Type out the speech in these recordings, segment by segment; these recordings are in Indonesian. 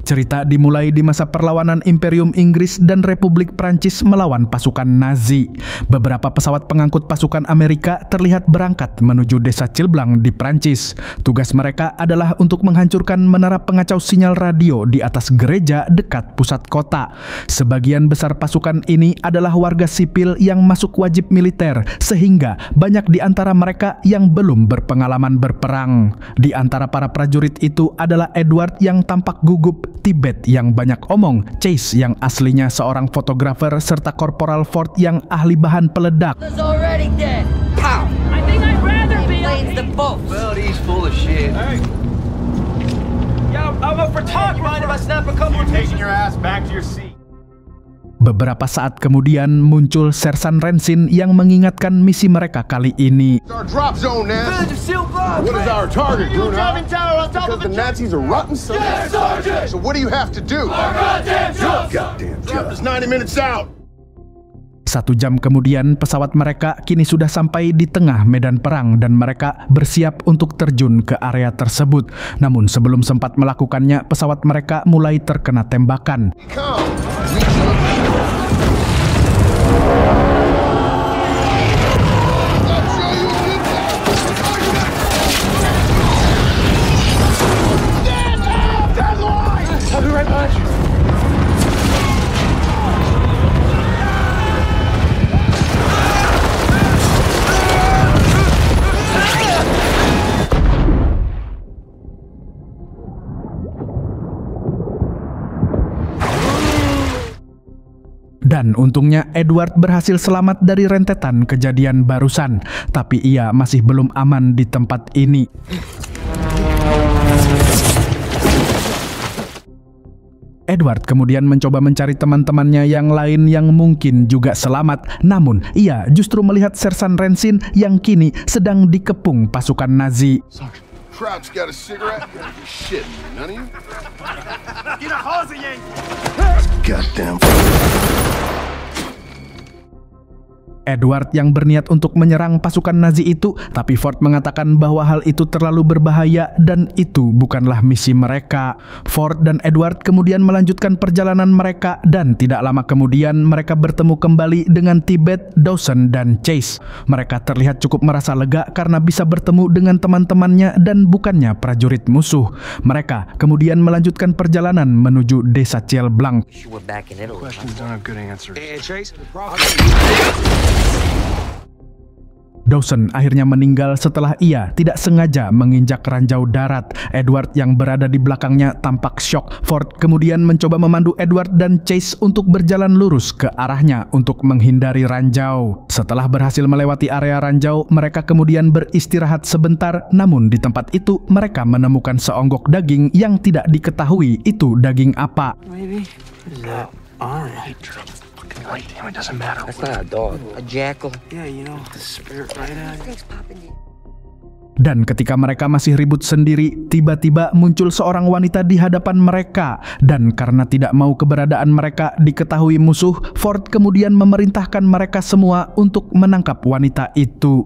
Cerita dimulai di masa perlawanan Imperium Inggris dan Republik Prancis melawan pasukan Nazi. Beberapa pesawat pengangkut pasukan Amerika terlihat berangkat menuju desa Chilblanc di Prancis. Tugas mereka adalah untuk menghancurkan menara pengacau sinyal radio di atas gereja dekat pusat kota. Sebagian besar pasukan ini adalah warga sipil yang masuk wajib militer, sehingga banyak di antara mereka yang belum berpengalaman berperang. Di antara para prajurit itu adalah Edward yang tampak gugup, Tibet yang banyak omong, Chase yang aslinya seorang fotografer, serta Korporal Ford yang ahli bahan peledak. Beberapa saat kemudian muncul Sersan Rensin yang mengingatkan misi mereka kali ini. Satu jam kemudian pesawat mereka kini sudah sampai di tengah medan perang dan mereka bersiap untuk terjun ke area tersebut. Namun sebelum sempat melakukannya, pesawat mereka mulai terkena tembakan. Dan untungnya Edward berhasil selamat dari rentetan kejadian barusan, tapi ia masih belum aman di tempat ini. Edward kemudian mencoba mencari teman-temannya yang lain yang mungkin juga selamat, namun ia justru melihat Sersan Rensin yang kini sedang dikepung pasukan Nazi. Edward yang berniat untuk menyerang pasukan Nazi itu, tapi Ford mengatakan bahwa hal itu terlalu berbahaya dan itu bukanlah misi mereka. Ford dan Edward kemudian melanjutkan perjalanan mereka dan tidak lama kemudian mereka bertemu kembali dengan Tibet, Dawson, dan Chase. Mereka terlihat cukup merasa lega karena bisa bertemu dengan teman-temannya dan bukannya prajurit musuh. Mereka kemudian melanjutkan perjalanan menuju desa Chilblanc. Dawson akhirnya meninggal setelah ia tidak sengaja menginjak ranjau darat. Edward yang berada di belakangnya tampak syok. Ford kemudian mencoba memandu Edward dan Chase untuk berjalan lurus ke arahnya untuk menghindari ranjau. Setelah berhasil melewati area ranjau, mereka kemudian beristirahat sebentar. Namun di tempat itu mereka menemukan seonggok daging yang tidak diketahui itu daging apa. It doesn't matter. That's not a dog. A jackal. Yeah, you know, the spirit right at it. Dan ketika mereka masih ribut sendiri, tiba-tiba muncul seorang wanita di hadapan mereka. Dan karena tidak mau keberadaan mereka diketahui musuh, Ford kemudian memerintahkan mereka semua untuk menangkap wanita itu.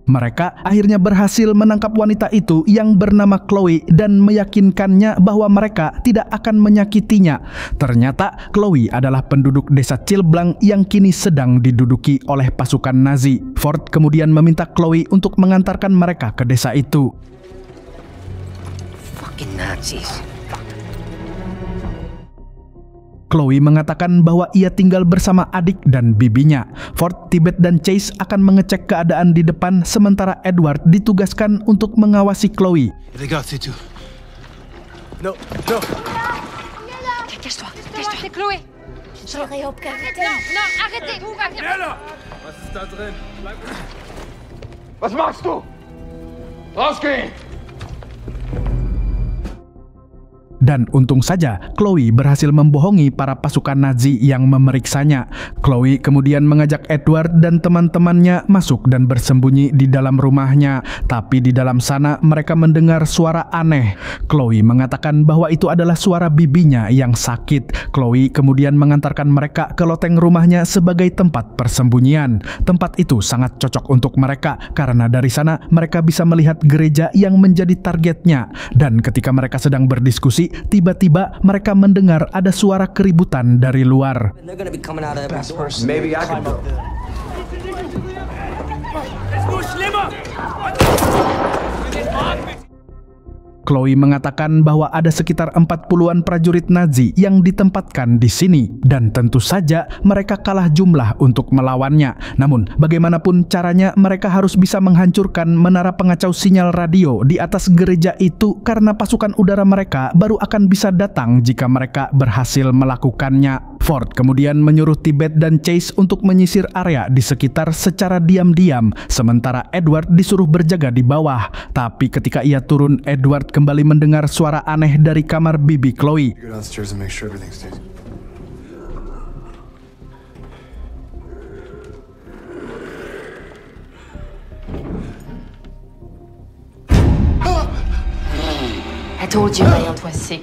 Mereka akhirnya berhasil menangkap wanita itu yang bernama Chloe dan meyakinkannya bahwa mereka tidak akan menyakitinya. Ternyata Chloe adalah penduduk desa Chilblanc yang kini sedang diduduki oleh pasukan Nazi. Ford kemudian meminta Chloe untuk mengantarkan mereka ke desa itu. Fucking Nazis. Chloe mengatakan bahwa ia tinggal bersama adik dan bibinya. Ford, Tibet, dan Chase akan mengecek keadaan di depan, sementara Edward ditugaskan untuk mengawasi Chloe. No. Cache-toi, c'est Chloé. J'irai au café. Non, arrêtez. Was ist da drin? Was machst du? Rausgehen! Dan untung saja Chloe berhasil membohongi para pasukan Nazi yang memeriksanya. Chloe kemudian mengajak Edward dan teman-temannya masuk dan bersembunyi di dalam rumahnya. Tapi di dalam sana mereka mendengar suara aneh. Chloe mengatakan bahwa itu adalah suara bibinya yang sakit. Chloe kemudian mengantarkan mereka ke loteng rumahnya sebagai tempat persembunyian. Tempat itu sangat cocok untuk mereka karena dari sana mereka bisa melihat gereja yang menjadi targetnya. Dan ketika mereka sedang berdiskusi, tiba-tiba mereka mendengar ada suara keributan dari luar. They're gonna be coming out of that door. Maybe I can go. Chloe mengatakan bahwa ada sekitar 40-an prajurit Nazi yang ditempatkan di sini dan tentu saja mereka kalah jumlah untuk melawannya. Namun bagaimanapun caranya mereka harus bisa menghancurkan menara pengacau sinyal radio di atas gereja itu karena pasukan udara mereka baru akan bisa datang jika mereka berhasil melakukannya. Ford kemudian menyuruh Tibet dan Chase untuk menyisir area di sekitar secara diam-diam, sementara Edward disuruh berjaga di bawah. Tapi ketika ia turun, Edward kembali mendengar suara aneh dari kamar bibi Chloe. Go downstairs and make sure everything stays. I told you my aunt was sick.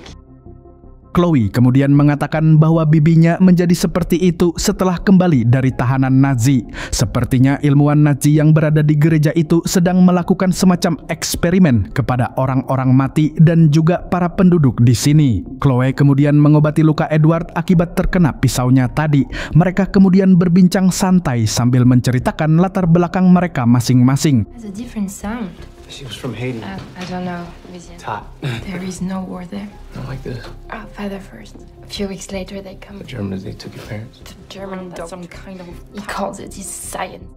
Chloe kemudian mengatakan bahwa bibinya menjadi seperti itu setelah kembali dari tahanan Nazi. Sepertinya ilmuwan Nazi yang berada di gereja itu sedang melakukan semacam eksperimen kepada orang-orang mati dan juga para penduduk di sini. Chloe kemudian mengobati luka Edward akibat terkena pisaunya tadi. Mereka kemudian berbincang santai sambil menceritakan latar belakang mereka masing-masing. It's a different sound. She was from Haiti. I don't know, Vivian. Hot. There is no war there. Not like this. Our father first. A few weeks later, they come. The Germans, they took your parents. The German dog. Some kind of. He calls it his science.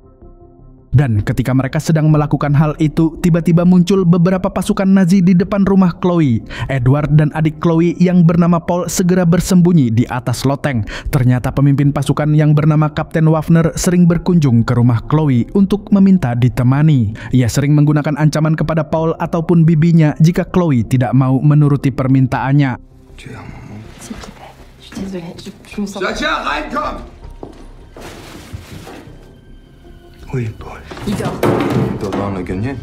Dan ketika mereka sedang melakukan hal itu, tiba-tiba muncul beberapa pasukan Nazi di depan rumah Chloe. Edward dan adik Chloe yang bernama Paul segera bersembunyi di atas loteng. Ternyata pemimpin pasukan yang bernama Kapten Waffner sering berkunjung ke rumah Chloe untuk meminta ditemani. Ia sering menggunakan ancaman kepada Paul ataupun bibinya jika Chloe tidak mau menuruti permintaannya. S'il te plaît. Je suis désolée. Je me sens. Tiens, reinkommen! Oui, Paul. Il dort. On a gagné.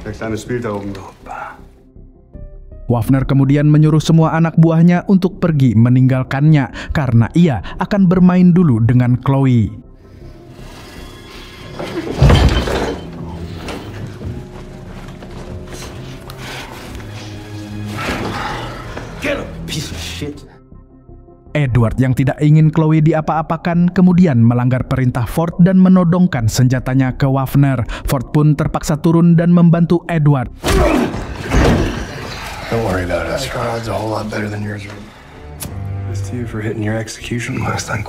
Der Kleine spielt da oben drauf. Waffner kemudian menyuruh semua anak buahnya untuk pergi meninggalkannya karena ia akan bermain dulu dengan Chloe. Piece of shit. Edward yang tidak ingin Chloe diapa-apakan kemudian melanggar perintah Ford dan menodongkan senjatanya ke Waffner. Ford pun terpaksa turun dan membantu Edward. Don't worry about us. Our odds are a whole lot better than yours. This to you for hitting your execution last time.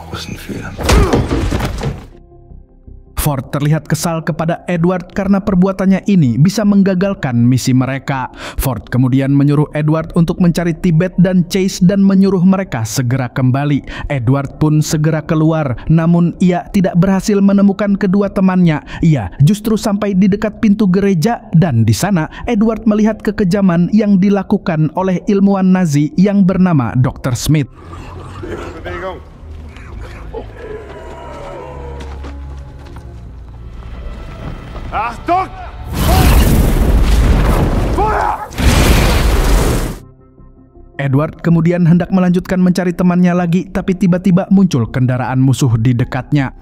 Ford terlihat kesal kepada Edward karena perbuatannya ini bisa menggagalkan misi mereka. Ford kemudian menyuruh Edward untuk mencari Tibet dan Chase dan menyuruh mereka segera kembali. Edward pun segera keluar, namun ia tidak berhasil menemukan kedua temannya. Ia justru sampai di dekat pintu gereja dan di sana Edward melihat kekejaman yang dilakukan oleh ilmuwan Nazi yang bernama Dr. Smith. Achtung! Feuer! Edward kemudian hendak melanjutkan mencari temannya lagi, tapi tiba-tiba muncul kendaraan musuh di dekatnya.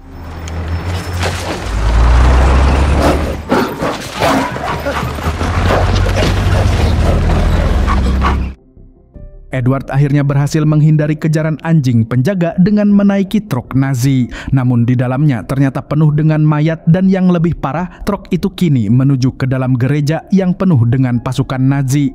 Edward akhirnya berhasil menghindari kejaran anjing penjaga dengan menaiki truk Nazi. Namun di dalamnya ternyata penuh dengan mayat dan yang lebih parah, truk itu kini menuju ke dalam gereja yang penuh dengan pasukan Nazi.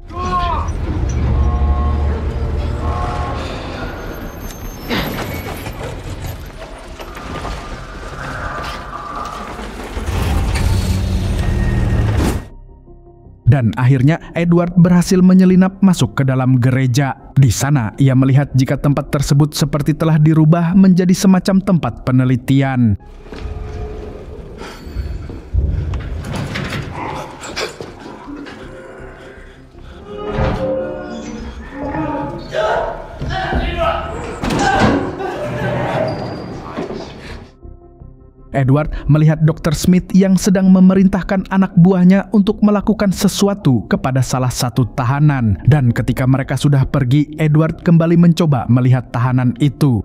Dan akhirnya Edward berhasil menyelinap masuk ke dalam gereja. Di sana ia melihat jika tempat tersebut seperti telah dirubah menjadi semacam tempat penelitian. Edward melihat Dr. Smith yang sedang memerintahkan anak buahnya untuk melakukan sesuatu kepada salah satu tahanan. Dan ketika mereka sudah pergi, Edward kembali mencoba melihat tahanan itu.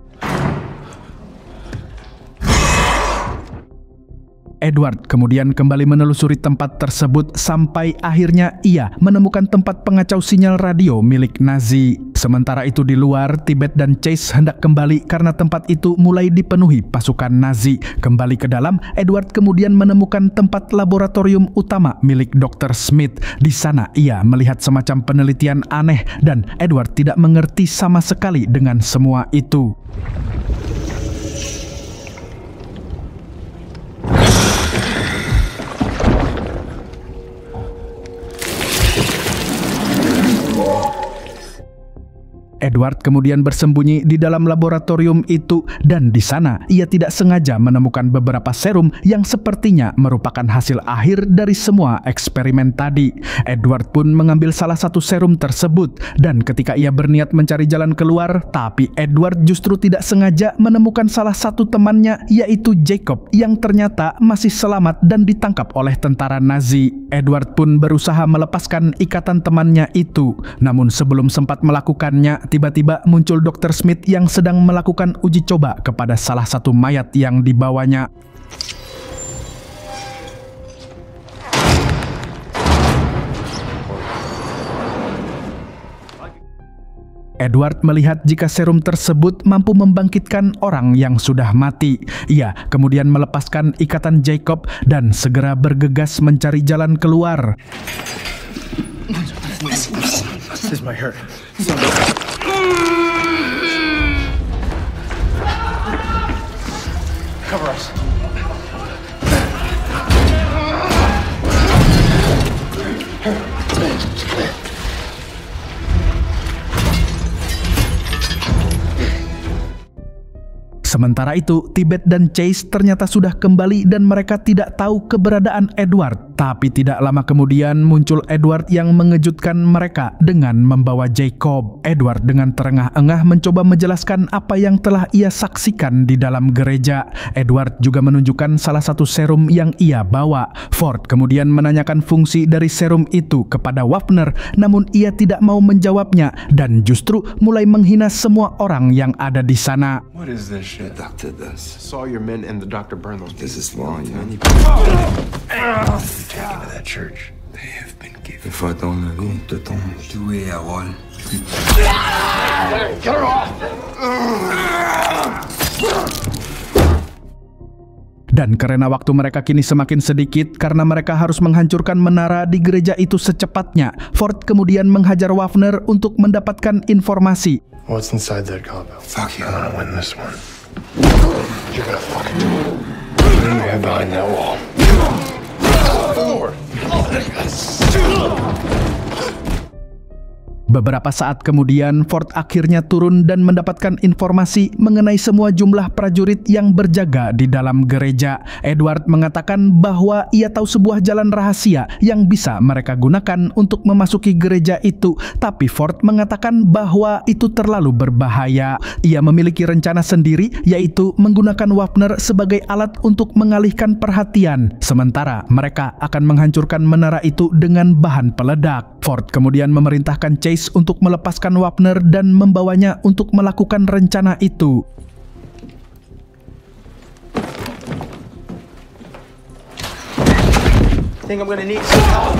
Edward kemudian kembali menelusuri tempat tersebut sampai akhirnya ia menemukan tempat pengacau sinyal radio milik Nazi. Sementara itu di luar, Tibet dan Chase hendak kembali karena tempat itu mulai dipenuhi pasukan Nazi. Kembali ke dalam, Edward kemudian menemukan tempat laboratorium utama milik Dr. Smith. Di sana ia melihat semacam penelitian aneh dan Edward tidak mengerti sama sekali dengan semua itu. Edward kemudian bersembunyi di dalam laboratorium itu dan di sana ia tidak sengaja menemukan beberapa serum yang sepertinya merupakan hasil akhir dari semua eksperimen tadi. Edward pun mengambil salah satu serum tersebut dan ketika ia berniat mencari jalan keluar, tapi Edward justru tidak sengaja menemukan salah satu temannya yaitu Jacob yang ternyata masih selamat dan ditangkap oleh tentara Nazi. Edward pun berusaha melepaskan ikatan temannya itu, namun sebelum sempat melakukannya, tiba-tiba muncul Dr. Smith yang sedang melakukan uji coba kepada salah satu mayat yang dibawanya. Edward melihat jika serum tersebut mampu membangkitkan orang yang sudah mati. Ia kemudian melepaskan ikatan Jacob dan segera bergegas mencari jalan keluar. This might hurt. Cover us. Sementara itu, Tibet dan Chase ternyata sudah kembali dan mereka tidak tahu keberadaan Edward. Tapi tidak lama kemudian muncul Edward yang mengejutkan mereka dengan membawa Jacob. Edward dengan terengah-engah mencoba menjelaskan apa yang telah ia saksikan di dalam gereja. Edward juga menunjukkan salah satu serum yang ia bawa. Ford kemudian menanyakan fungsi dari serum itu kepada Wapner, namun ia tidak mau menjawabnya dan justru mulai menghina semua orang yang ada di sana. What is this shit? The doctor does. Saw your men and the doctor burn those This pieces. is law, you know. Taken to that church. They have been given. Il faut attendre la vie de ton tuer à Wall. Get her off! Dan karena waktu mereka kini semakin sedikit karena mereka harus menghancurkan menara di gereja itu secepatnya, Ford kemudian menghajar Wapner untuk mendapatkan informasi. What's inside that compound? Fuck you. I'm gonna win this one. You're gonna fucking do it. What do you have behind that wall? Forward. Beberapa saat kemudian, Ford akhirnya turun dan mendapatkan informasi mengenai semua jumlah prajurit yang berjaga di dalam gereja. Edward mengatakan bahwa ia tahu sebuah jalan rahasia yang bisa mereka gunakan untuk memasuki gereja itu, tapi Ford mengatakan bahwa itu terlalu berbahaya. Ia memiliki rencana sendiri, yaitu menggunakan Wapner sebagai alat untuk mengalihkan perhatian, sementara mereka akan menghancurkan menara itu dengan bahan peledak. Ford kemudian memerintahkan Chase untuk melepaskan Wapner dan membawanya untuk melakukan rencana itu. Think I'm gonna need some help.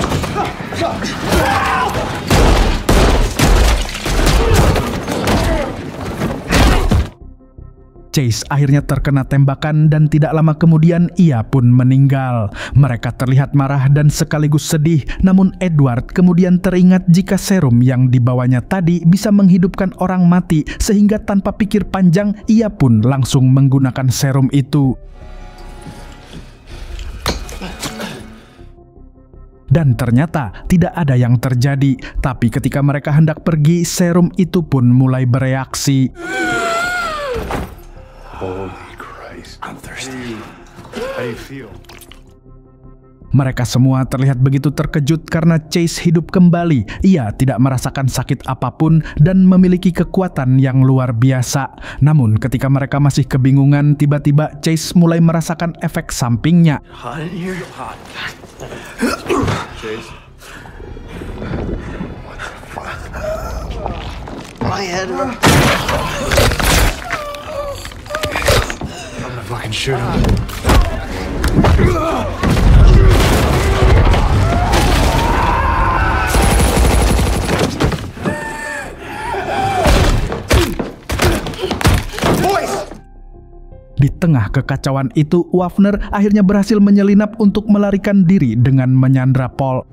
Chase akhirnya terkena tembakan dan tidak lama kemudian ia pun meninggal. Mereka terlihat marah dan sekaligus sedih, namun Edward kemudian teringat jika serum yang dibawanya tadi bisa menghidupkan orang mati, sehingga tanpa pikir panjang ia pun langsung menggunakan serum itu. dan ternyata tidak ada yang terjadi. Tapi ketika mereka hendak pergi, serum itu pun mulai bereaksi. Holy Christ. I'm thirsty. How do you feel? Mereka semua terlihat begitu terkejut karena Chase hidup kembali. Ia tidak merasakan sakit apapun dan memiliki kekuatan yang luar biasa. Namun ketika mereka masih kebingungan, tiba-tiba Chase mulai merasakan efek sampingnya. Hot in here? Hot. Chase. What the fuck? My head. I'm gonna fucking shoot him. Di tengah kekacauan itu, Waffner akhirnya berhasil menyelinap untuk melarikan diri dengan menyandra Paul.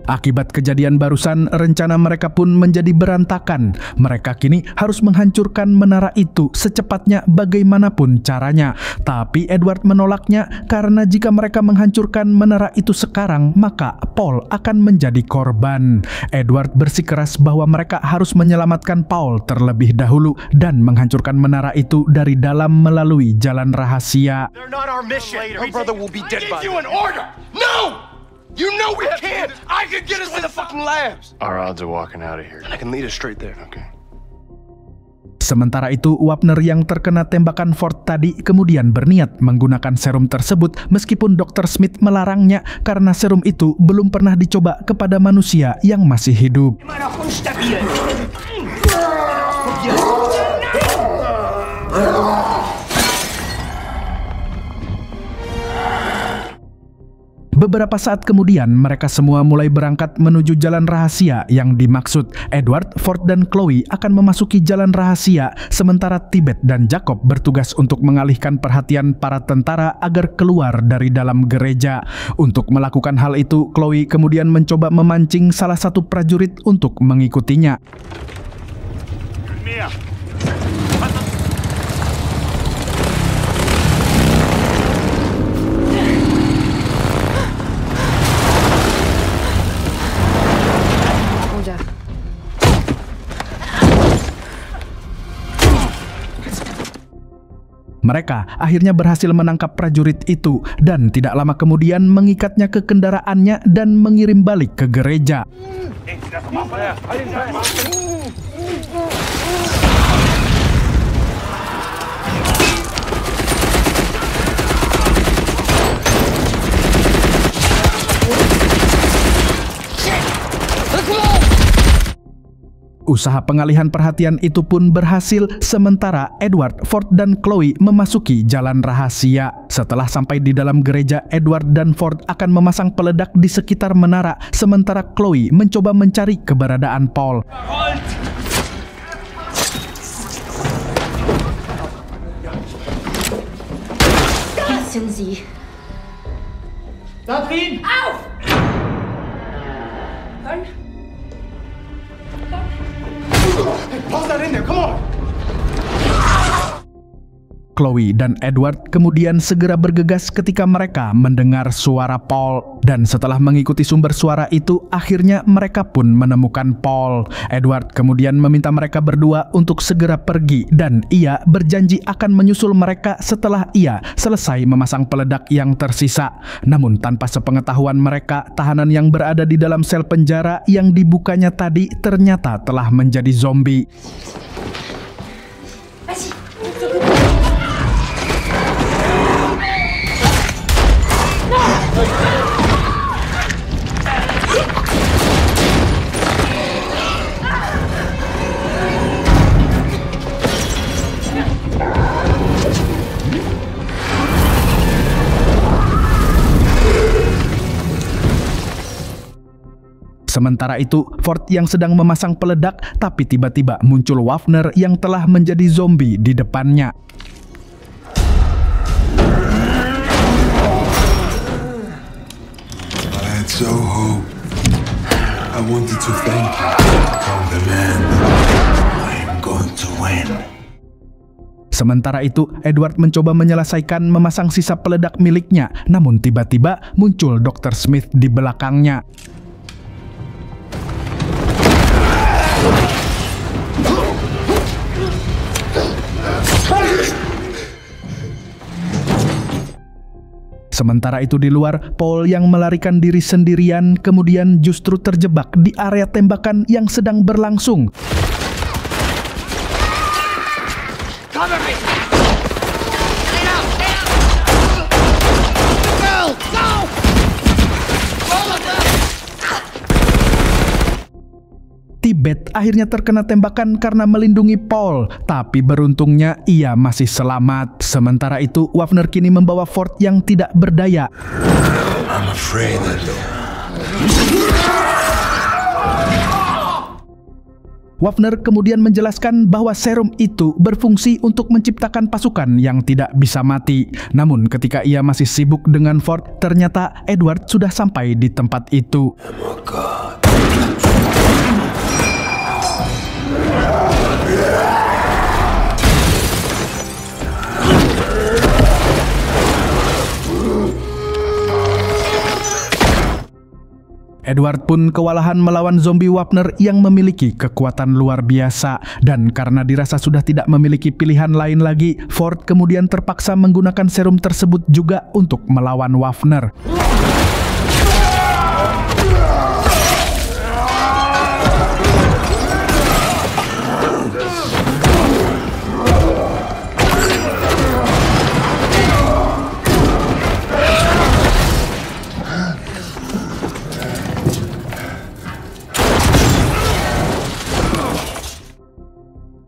Akibat kejadian barusan, rencana mereka pun menjadi berantakan. Mereka kini harus menghancurkan menara itu secepatnya bagaimanapun caranya. Tapi Edward menolaknya karena jika mereka menghancurkan menara itu sekarang, maka Paul akan menjadi korban. Edward bersikeras bahwa mereka harus menyelamatkan Paul terlebih dahulu dan menghancurkan menara itu dari dalam melalui jalan rahasia. They're not our mission. Our brother will be dead by then. I give you an order. No! You know we can't! I could get us to the fucking labs! Our odds of walking out of here. I can lead us straight there. Okay. Sementara itu, Waffner yang terkena tembakan Ford tadi kemudian berniat menggunakan serum tersebut meskipun Dr. Smith melarangnya karena serum itu belum pernah dicoba kepada manusia yang masih hidup. Beberapa saat kemudian, mereka semua mulai berangkat menuju jalan rahasia yang dimaksud. Edward, Ford, dan Chloe akan memasuki jalan rahasia, sementara Tibet dan Jacob bertugas untuk mengalihkan perhatian para tentara agar keluar dari dalam gereja. Untuk melakukan hal itu, Chloe kemudian mencoba memancing salah satu prajurit untuk mengikutinya. Mereka akhirnya berhasil menangkap prajurit itu dan tidak lama kemudian mengikatnya ke kendaraannya dan mengirim balik ke gereja. Usaha pengalihan perhatian itu pun berhasil, sementara Edward, Ford, dan Chloe memasuki jalan rahasia. Setelah sampai di dalam gereja, Edward dan Ford akan memasang peledak di sekitar menara, sementara Chloe mencoba mencari keberadaan Paul. Paul's not in there. Come on. Chloe dan Edward kemudian segera bergegas ketika mereka mendengar suara Paul. Dan setelah mengikuti sumber suara itu, akhirnya mereka pun menemukan Paul. Edward kemudian meminta mereka berdua untuk segera pergi dan ia berjanji akan menyusul mereka setelah ia selesai memasang peledak yang tersisa. Namun tanpa sepengetahuan mereka, tahanan yang berada di dalam sel penjara yang dibukanya tadi ternyata telah menjadi zombie. Sementara itu, Ford yang sedang memasang peledak, tapi tiba-tiba muncul Waffner yang telah menjadi zombie di depannya. had so hoped. I wanted to thank you. Come the man. I'm going to win. Sementara itu, Edward mencoba menyelesaikan memasang sisa peledak miliknya, namun tiba-tiba muncul Dr. Smith di belakangnya. Sementara itu di luar, Paul yang melarikan diri sendirian kemudian justru terjebak di area tembakan yang sedang berlangsung. Cover me! Tibet akhirnya terkena tembakan karena melindungi Paul, tapi beruntungnya ia masih selamat. Sementara itu, Waffner kini membawa Ford yang tidak berdaya. I'm afraid that... Waffner kemudian menjelaskan bahwa serum itu berfungsi untuk menciptakan pasukan yang tidak bisa mati. Namun ketika ia masih sibuk dengan Ford, ternyata Edward sudah sampai di tempat itu. Oh God. Edward pun kewalahan melawan zombie Waffner yang memiliki kekuatan luar biasa. Dan karena dirasa sudah tidak memiliki pilihan lain lagi, Ford kemudian terpaksa menggunakan serum tersebut juga untuk melawan Waffner.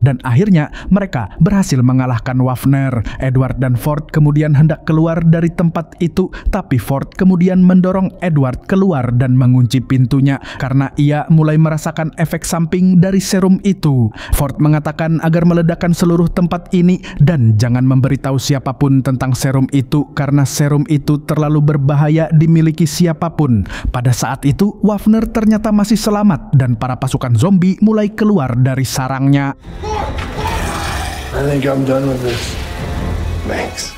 Dan akhirnya mereka berhasil mengalahkan Waffner. Edward dan Ford kemudian hendak keluar dari tempat itu, tapi Ford kemudian mendorong Edward keluar dan mengunci pintunya karena ia mulai merasakan efek samping dari serum itu. Ford mengatakan agar meledakkan seluruh tempat ini dan jangan memberitahu siapapun tentang serum itu karena serum itu terlalu berbahaya dimiliki siapapun. Pada saat itu, Waffner ternyata masih selamat dan para pasukan zombie mulai keluar dari sarangnya. I think I'm done with this. Thanks.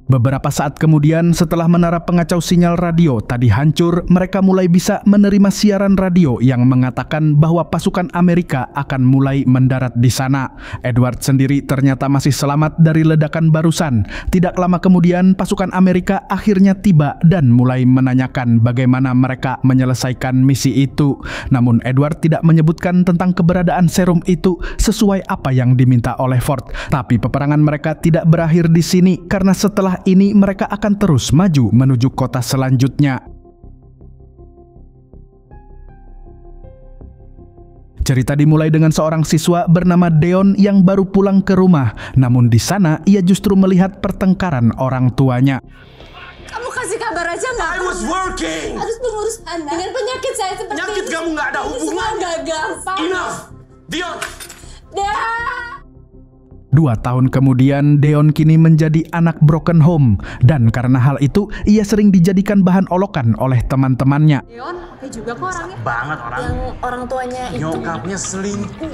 Beberapa saat kemudian, setelah menara pengacau sinyal radio tadi hancur, mereka mulai bisa menerima siaran radio yang mengatakan bahwa pasukan Amerika akan mulai mendarat di sana. Edward sendiri ternyata masih selamat dari ledakan barusan. Tidak lama kemudian, pasukan Amerika akhirnya tiba dan mulai menanyakan bagaimana mereka menyelesaikan misi itu. Namun Edward tidak menyebutkan tentang keberadaan serum itu sesuai apa yang diminta oleh Ford. Tapi peperangan mereka tidak berakhir di sini karena setelah ini mereka akan terus maju menuju kota selanjutnya. Cerita dimulai dengan seorang siswa bernama Deon yang baru pulang ke rumah. Namun di sana ia justru melihat pertengkaran orang tuanya. Kamu kasih kabar aja nggak? I was working. Harus mengurus anak. Dengan penyakit saya seperti Penyakit ini. kamu nggak ada hubungan. Semua nggak gampang. Enough, Dion. 2 tahun kemudian, Deon kini menjadi anak broken home. Dan karena hal itu, ia sering dijadikan bahan olokan oleh teman-temannya. Deon, oke juga kok orangnya. Banget orang. Yang orang tuanya itu. Nyokapnya selingkuh.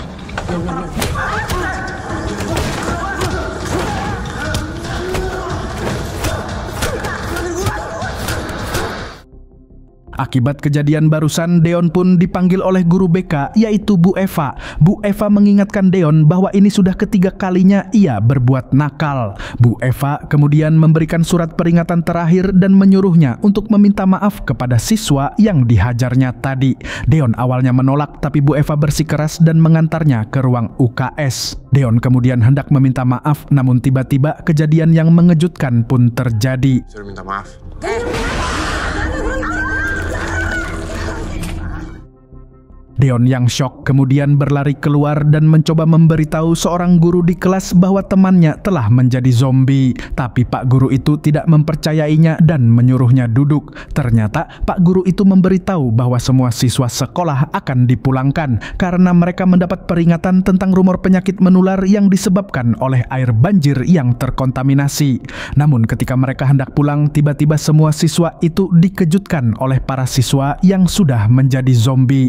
Akibat kejadian barusan, Deon pun dipanggil oleh guru BK, yaitu Bu Eva. Bu Eva mengingatkan Deon bahwa ini sudah ketiga kalinya ia berbuat nakal. Bu Eva kemudian memberikan surat peringatan terakhir dan menyuruhnya untuk meminta maaf kepada siswa yang dihajarnya tadi. Deon awalnya menolak, tapi Bu Eva bersikeras dan mengantarnya ke ruang UKS. Deon kemudian hendak meminta maaf, namun tiba-tiba kejadian yang mengejutkan pun terjadi. Suruh minta maaf. Deon yang syok kemudian berlari keluar dan mencoba memberitahu seorang guru di kelas bahwa temannya telah menjadi zombie. Tapi Pak Guru itu tidak mempercayainya dan menyuruhnya duduk. Ternyata Pak Guru itu memberitahu bahwa semua siswa sekolah akan dipulangkan karena mereka mendapat peringatan tentang rumor penyakit menular yang disebabkan oleh air banjir yang terkontaminasi. Namun ketika mereka hendak pulang, tiba-tiba semua siswa itu dikejutkan oleh para siswa yang sudah menjadi zombie.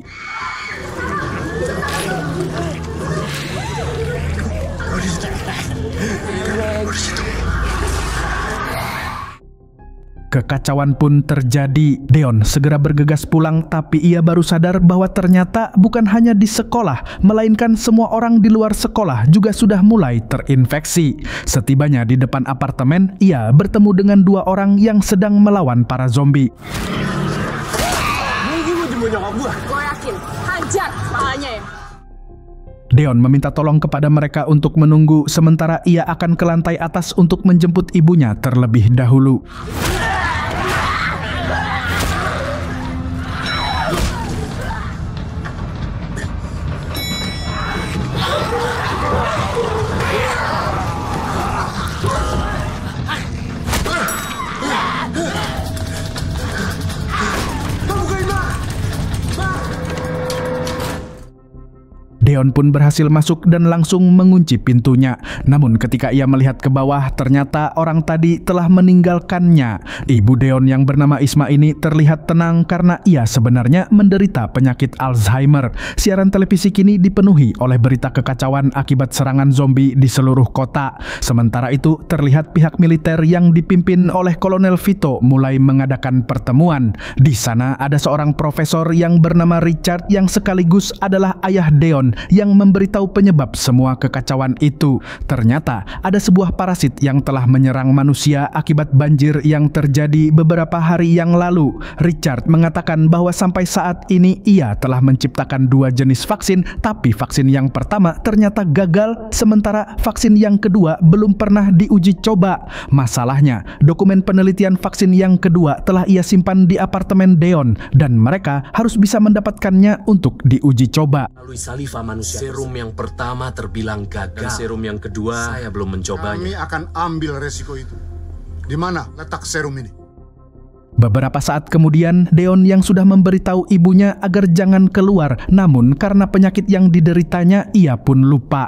Kekacauan pun terjadi. Deon segera bergegas pulang, tapi ia baru sadar bahwa ternyata bukan hanya di sekolah, melainkan semua orang di luar sekolah juga sudah mulai terinfeksi. Setibanya di depan apartemen, ia bertemu dengan dua orang yang sedang melawan para zombie. Gue yakin, hajar kepalanya ya. Deon meminta tolong kepada mereka untuk menunggu, sementara ia akan ke lantai atas untuk menjemput ibunya terlebih dahulu. Deon pun berhasil masuk dan langsung mengunci pintunya. Namun ketika ia melihat ke bawah, ternyata orang tadi telah meninggalkannya. Ibu Deon yang bernama Isma ini terlihat tenang karena ia sebenarnya menderita penyakit Alzheimer. Siaran televisi kini dipenuhi oleh berita kekacauan akibat serangan zombie di seluruh kota. Sementara itu terlihat pihak militer yang dipimpin oleh Kolonel Vito mulai mengadakan pertemuan. Di sana ada seorang profesor yang bernama Richard yang sekaligus adalah ayah Deon yang memberitahu penyebab semua kekacauan itu. Ternyata ada sebuah parasit yang telah menyerang manusia akibat banjir yang terjadi beberapa hari yang lalu. Richard mengatakan bahwa sampai saat ini ia telah menciptakan 2 jenis vaksin, tapi vaksin yang pertama ternyata gagal, sementara vaksin yang kedua belum pernah diuji coba. Masalahnya, dokumen penelitian vaksin yang kedua telah ia simpan di apartemen Deon dan mereka harus bisa mendapatkannya untuk diuji coba. Melalui saliva manusia, serum yang pertama terbilang gagal. Dan serum yang kedua saya belum mencobanya. Kami akan ambil resiko itu. Di mana letak serum ini? Beberapa saat kemudian, Deon yang sudah memberitahu ibunya agar jangan keluar, namun karena penyakit yang dideritanya, ia pun lupa.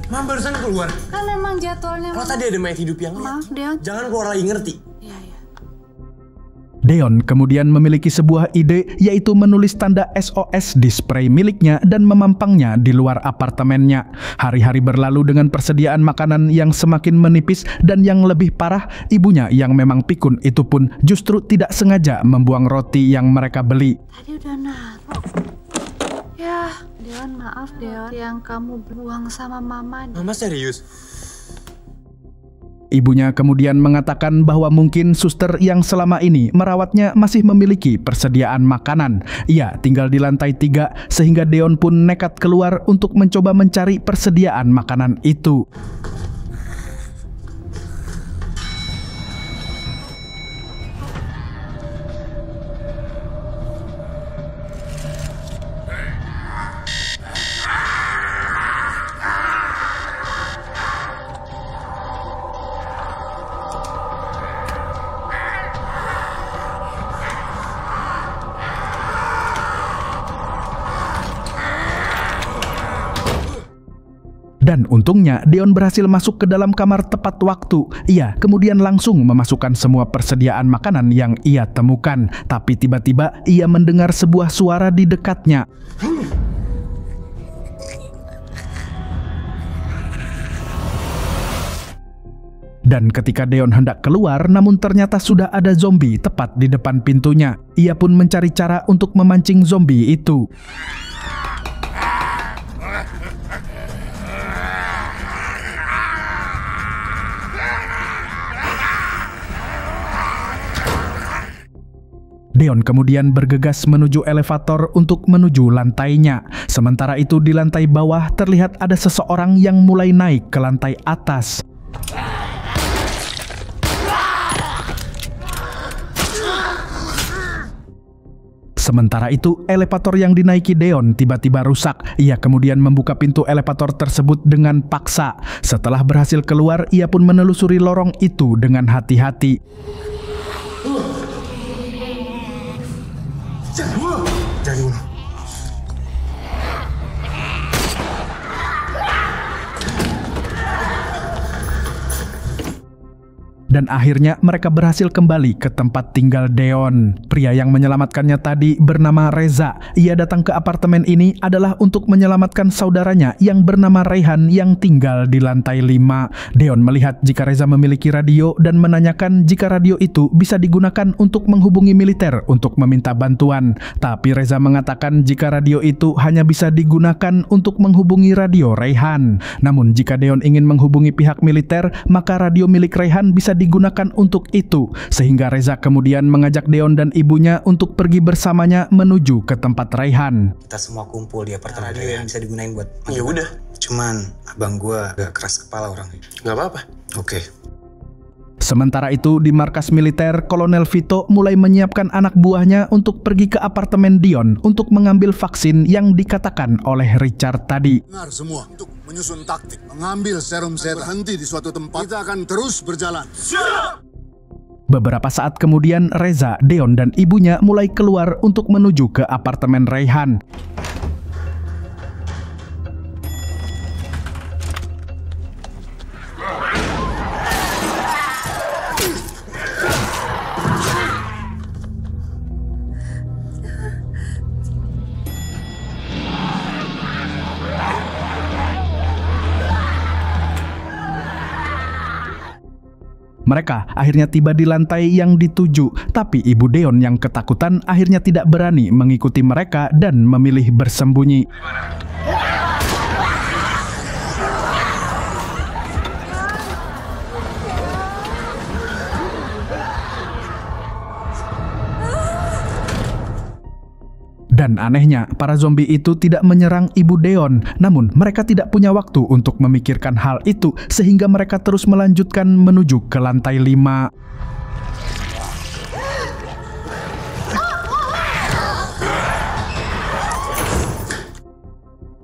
Mam barusan keluar. Kan emang jadwalnya. Kalau tadi ada mayat hidup yang Maaf, Deon. jangan keluar lagi, ngerti? Iya, iya. Deon kemudian memiliki sebuah ide, yaitu menulis tanda SOS di spray miliknya dan memampangnya di luar apartemennya. Hari-hari berlalu dengan persediaan makanan yang semakin menipis dan yang lebih parah, ibunya yang memang pikun itu pun justru tidak sengaja membuang roti yang mereka beli. Tadi udah naruh. Ya, Deon, maaf Deon, yang kamu buang sama mama. Mama serius? Ibunya kemudian mengatakan bahwa mungkin suster yang selama ini merawatnya masih memiliki persediaan makanan. Ia tinggal di lantai 3 sehingga Deon pun nekat keluar untuk mencoba mencari persediaan makanan itu. Dan untungnya Deon berhasil masuk ke dalam kamar tepat waktu. Ia kemudian langsung memasukkan semua persediaan makanan yang ia temukan. Tapi tiba-tiba ia mendengar sebuah suara di dekatnya. Dan ketika Deon hendak keluar, namun ternyata sudah ada zombie tepat di depan pintunya. Ia pun mencari cara untuk memancing zombie itu. Deon kemudian bergegas menuju elevator untuk menuju lantainya. Sementara itu di lantai bawah terlihat ada seseorang yang mulai naik ke lantai atas. Sementara itu, elevator yang dinaiki Deon tiba-tiba rusak. Ia kemudian membuka pintu elevator tersebut dengan paksa. Setelah berhasil keluar, ia pun menelusuri lorong itu dengan hati-hati. Jangan dulu. Dan akhirnya mereka berhasil kembali ke tempat tinggal Deon. Pria yang menyelamatkannya tadi bernama Reza. Ia datang ke apartemen ini adalah untuk menyelamatkan saudaranya yang bernama Rayhan yang tinggal di lantai 5. Deon melihat jika Reza memiliki radio dan menanyakan jika radio itu bisa digunakan untuk menghubungi militer untuk meminta bantuan. Tapi Reza mengatakan jika radio itu hanya bisa digunakan untuk menghubungi radio Rayhan. Namun jika Deon ingin menghubungi pihak militer, maka radio milik Rayhan bisa digunakan untuk itu, sehingga Reza kemudian mengajak Deon dan ibunya untuk pergi bersamanya menuju ke tempat Rayhan. Kita semua kumpul di apartemen yang bisa digunain buat ya udah. Cuman abang gua agak keras kepala orangnya. Nggak apa-apa. Oke. Sementara itu di markas militer, Kolonel Vito mulai menyiapkan anak buahnya untuk pergi ke apartemen Dion untuk mengambil vaksin yang dikatakan oleh Richard tadi. Dengar semua untuk menyusun taktik, mengambil serum Zeta, berhenti di suatu tempat. Kita akan terus berjalan. Beberapa saat kemudian Reza, Deon dan ibunya mulai keluar untuk menuju ke apartemen Rayhan. Mereka akhirnya tiba di lantai yang dituju, tapi ibu Deon yang ketakutan akhirnya tidak berani mengikuti mereka dan memilih bersembunyi. Dan anehnya, para zombie itu tidak menyerang ibu Deon, namun mereka tidak punya waktu untuk memikirkan hal itu, sehingga mereka terus melanjutkan menuju ke lantai 5.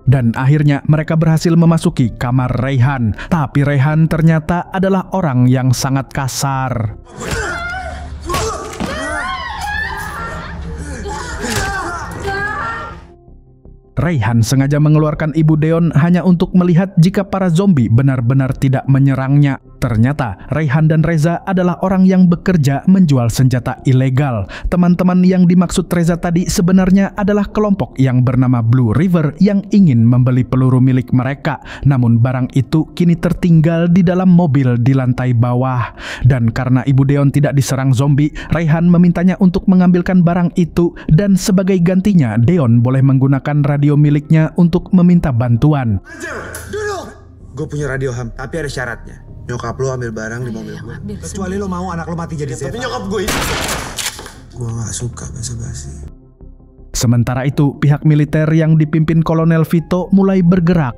Dan akhirnya mereka berhasil memasuki kamar Rayhan, tapi Rayhan ternyata adalah orang yang sangat kasar. Rayhan sengaja mengeluarkan ibu Deon hanya untuk melihat jika para zombie benar-benar tidak menyerangnya. Ternyata Rayhan dan Reza adalah orang yang bekerja menjual senjata ilegal. Teman-teman yang dimaksud Reza tadi sebenarnya adalah kelompok yang bernama Blue River yang ingin membeli peluru milik mereka. Namun barang itu kini tertinggal di dalam mobil di lantai bawah. Dan karena ibu Deon tidak diserang zombie, Rayhan memintanya untuk mengambilkan barang itu, dan sebagai gantinya Deon boleh menggunakan radio miliknya untuk meminta bantuan. Gue punya radio ham, tapi ada syaratnya. Nyokap lo ambil barang di mobil gue. Kecuali lo mau anak lo mati jadi Zeta. Tapi nyokap gue itu. Gue gak suka basa-basi. Sementara itu, pihak militer yang dipimpin Kolonel Vito mulai bergerak.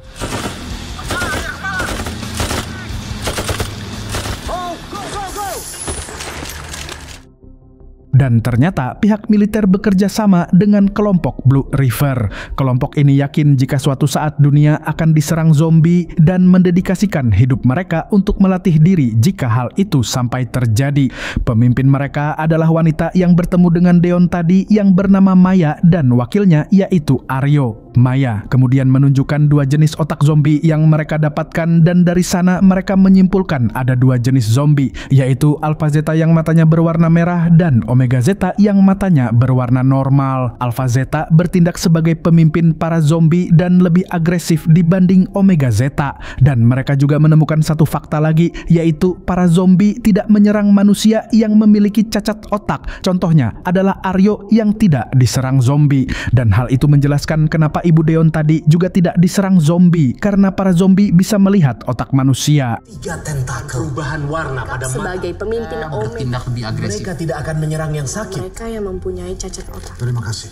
Dan ternyata pihak militer bekerja sama dengan kelompok Blue River. Kelompok ini yakin jika suatu saat dunia akan diserang zombie dan mendedikasikan hidup mereka untuk melatih diri jika hal itu sampai terjadi. Pemimpin mereka adalah wanita yang bertemu dengan Deon tadi yang bernama Maya dan wakilnya yaitu Aryo. Maya kemudian menunjukkan 2 jenis otak zombie yang mereka dapatkan, dan dari sana mereka menyimpulkan ada 2 jenis zombie, yaitu Alpha Zeta yang matanya berwarna merah dan Omega Zeta yang matanya berwarna normal. Alpha Zeta bertindak sebagai pemimpin para zombie dan lebih agresif dibanding Omega Zeta. Dan mereka juga menemukan satu fakta lagi, yaitu para zombie tidak menyerang manusia yang memiliki cacat otak. Contohnya adalah Aryo yang tidak diserang zombie. Dan hal itu menjelaskan kenapa ibu Deon tadi juga tidak diserang zombie, karena para zombie bisa melihat otak manusia. 3 tentakel, perubahan warna pada mata. Sebagai pemimpin Omega, bertindak lebih agresif. Mereka tidak akan menyerang yang sakit. Mereka yang mempunyai cacat otak. Terima kasih.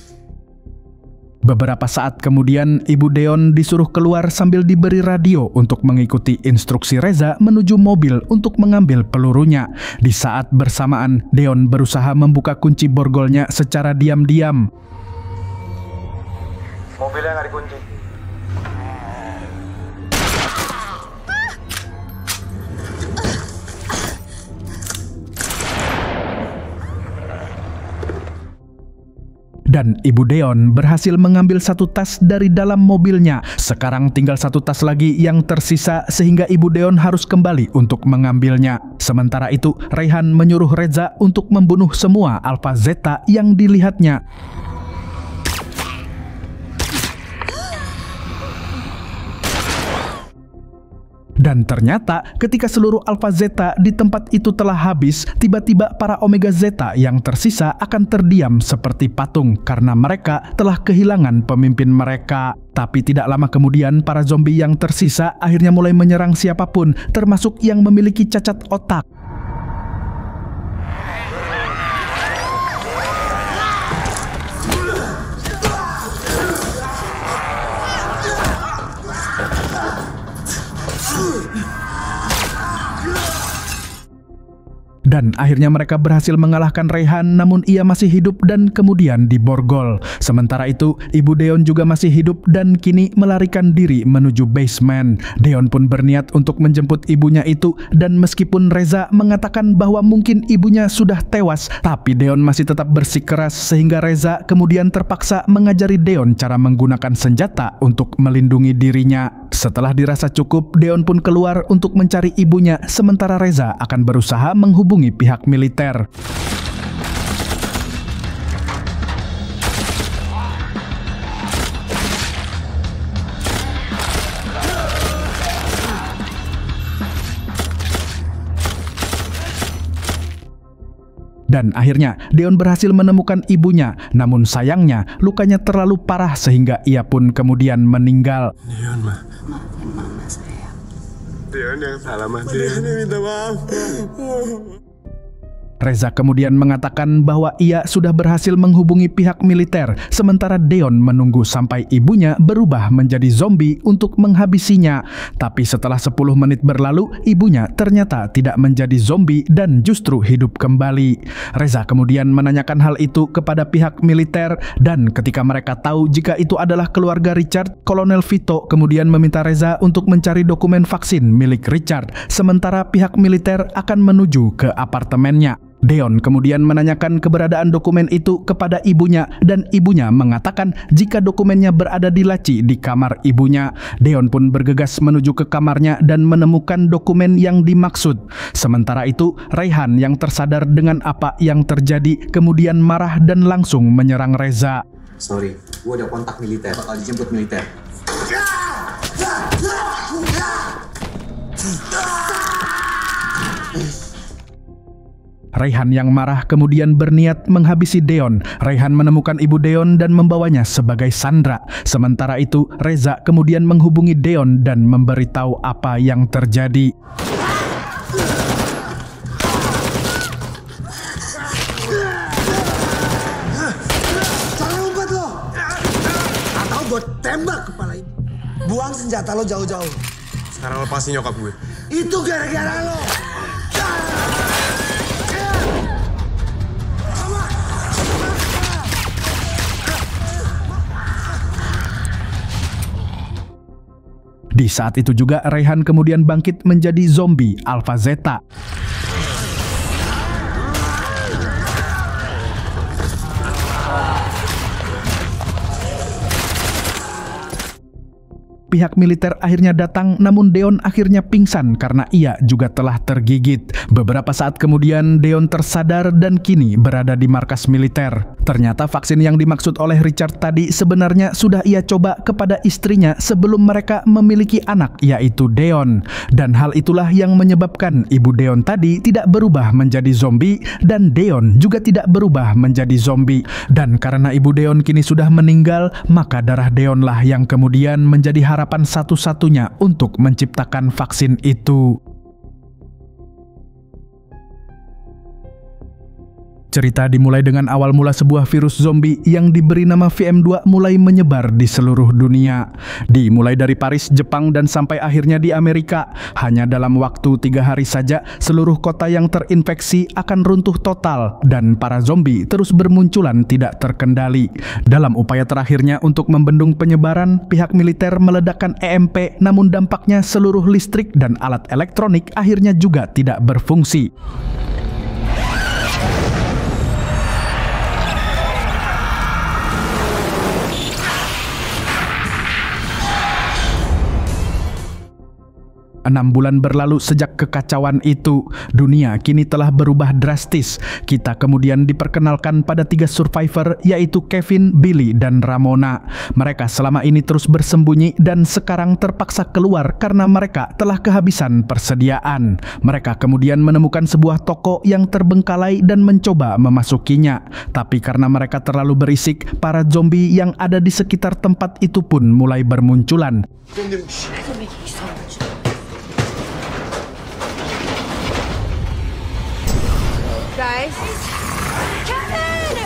Beberapa saat kemudian, ibu Deon disuruh keluar sambil diberi radio untuk mengikuti instruksi Reza menuju mobil untuk mengambil pelurunya. Di saat bersamaan, Deon berusaha membuka kunci borgolnya secara diam-diam. Mobilnya nggak dikunci. Dan Ibu Deon berhasil mengambil satu tas dari dalam mobilnya. Sekarang tinggal satu tas lagi yang tersisa sehingga Ibu Deon harus kembali untuk mengambilnya. Sementara itu, Rayhan menyuruh Reza untuk membunuh semua Alpha Zeta yang dilihatnya. Dan ternyata ketika seluruh Alpha Zeta di tempat itu telah habis, tiba-tiba para Omega Zeta yang tersisa akan terdiam seperti patung karena mereka telah kehilangan pemimpin mereka. Tapi tidak lama kemudian para zombie yang tersisa akhirnya mulai menyerang siapapun, termasuk yang memiliki cacat otak. Dan akhirnya mereka berhasil mengalahkan Rayhan, namun ia masih hidup dan kemudian diborgol. Sementara itu, Ibu Deon juga masih hidup dan kini melarikan diri menuju basement. Deon pun berniat untuk menjemput ibunya itu, dan meskipun Reza mengatakan bahwa mungkin ibunya sudah tewas, tapi Deon masih tetap bersikeras sehingga Reza kemudian terpaksa mengajari Deon cara menggunakan senjata untuk melindungi dirinya. Setelah dirasa cukup, Deon pun keluar untuk mencari ibunya, sementara Reza akan berusaha menghubungi pihak militer. Dan akhirnya Deon berhasil menemukan ibunya, namun sayangnya lukanya terlalu parah sehingga ia pun kemudian meninggal. Deon, Ma. Maafin mama sayang. Deon yang salah, Ma. Deon minta maaf. Reza kemudian mengatakan bahwa ia sudah berhasil menghubungi pihak militer, sementara Deon menunggu sampai ibunya berubah menjadi zombie untuk menghabisinya. Tapi setelah 10 menit berlalu, ibunya ternyata tidak menjadi zombie dan justru hidup kembali. Reza kemudian menanyakan hal itu kepada pihak militer, dan ketika mereka tahu jika itu adalah keluarga Richard, Kolonel Vito kemudian meminta Reza untuk mencari dokumen vaksin milik Richard, sementara pihak militer akan menuju ke apartemennya. Deon kemudian menanyakan keberadaan dokumen itu kepada ibunya, dan ibunya mengatakan jika dokumennya berada di laci di kamar ibunya. Deon pun bergegas menuju ke kamarnya dan menemukan dokumen yang dimaksud. Sementara itu, Rayhan yang tersadar dengan apa yang terjadi kemudian marah dan langsung menyerang Reza. Sorry, gue udah kontak militer, bakal dijemput militer. Rayhan yang marah kemudian berniat menghabisi Deon. Rayhan menemukan Ibu Deon dan membawanya sebagai sandera. Sementara itu, Reza kemudian menghubungi Deon dan memberitahu apa yang terjadi. Jangan lompat lo! Atau gue tembak kepala ibu. Buang senjata lo jauh-jauh. Sekarang lepasin nyokap gue. Itu gara-gara lo! Di saat itu juga Rayhan kemudian bangkit menjadi zombie Alpha Zeta. Pihak militer akhirnya datang, namun Deon akhirnya pingsan karena ia juga telah tergigit. Beberapa saat kemudian Deon tersadar dan kini berada di markas militer. Ternyata vaksin yang dimaksud oleh Richard tadi sebenarnya sudah ia coba kepada istrinya sebelum mereka memiliki anak, yaitu Deon. Dan hal itulah yang menyebabkan Ibu Deon tadi tidak berubah menjadi zombie dan Deon juga tidak berubah menjadi zombie. Dan karena Ibu Deon kini sudah meninggal, maka darah Deonlah yang kemudian menjadi harapan satu-satunya untuk menciptakan vaksin itu. Cerita dimulai dengan awal mula sebuah virus zombie yang diberi nama VM2 mulai menyebar di seluruh dunia. Dimulai dari Paris, Jepang, dan sampai akhirnya di Amerika. Hanya dalam waktu 3 hari saja, seluruh kota yang terinfeksi akan runtuh total dan para zombie terus bermunculan tidak terkendali. Dalam upaya terakhirnya untuk membendung penyebaran, pihak militer meledakkan EMP, namun dampaknya seluruh listrik dan alat elektronik akhirnya juga tidak berfungsi. Enam bulan berlalu sejak kekacauan itu, dunia kini telah berubah drastis. Kita kemudian diperkenalkan pada 3 survivor, yaitu Kevin, Billy, dan Ramona. Mereka selama ini terus bersembunyi dan sekarang terpaksa keluar karena mereka telah kehabisan persediaan. Mereka kemudian menemukan sebuah toko yang terbengkalai dan mencoba memasukinya. Tapi karena mereka terlalu berisik, para zombie yang ada di sekitar tempat itu pun mulai bermunculan. Guys. Kevin!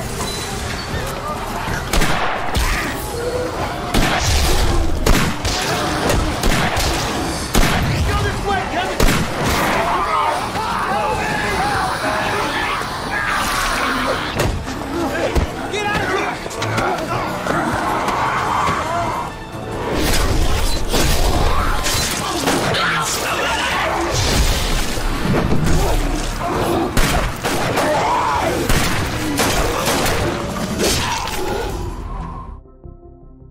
Go this way, Kevin! Get out of here!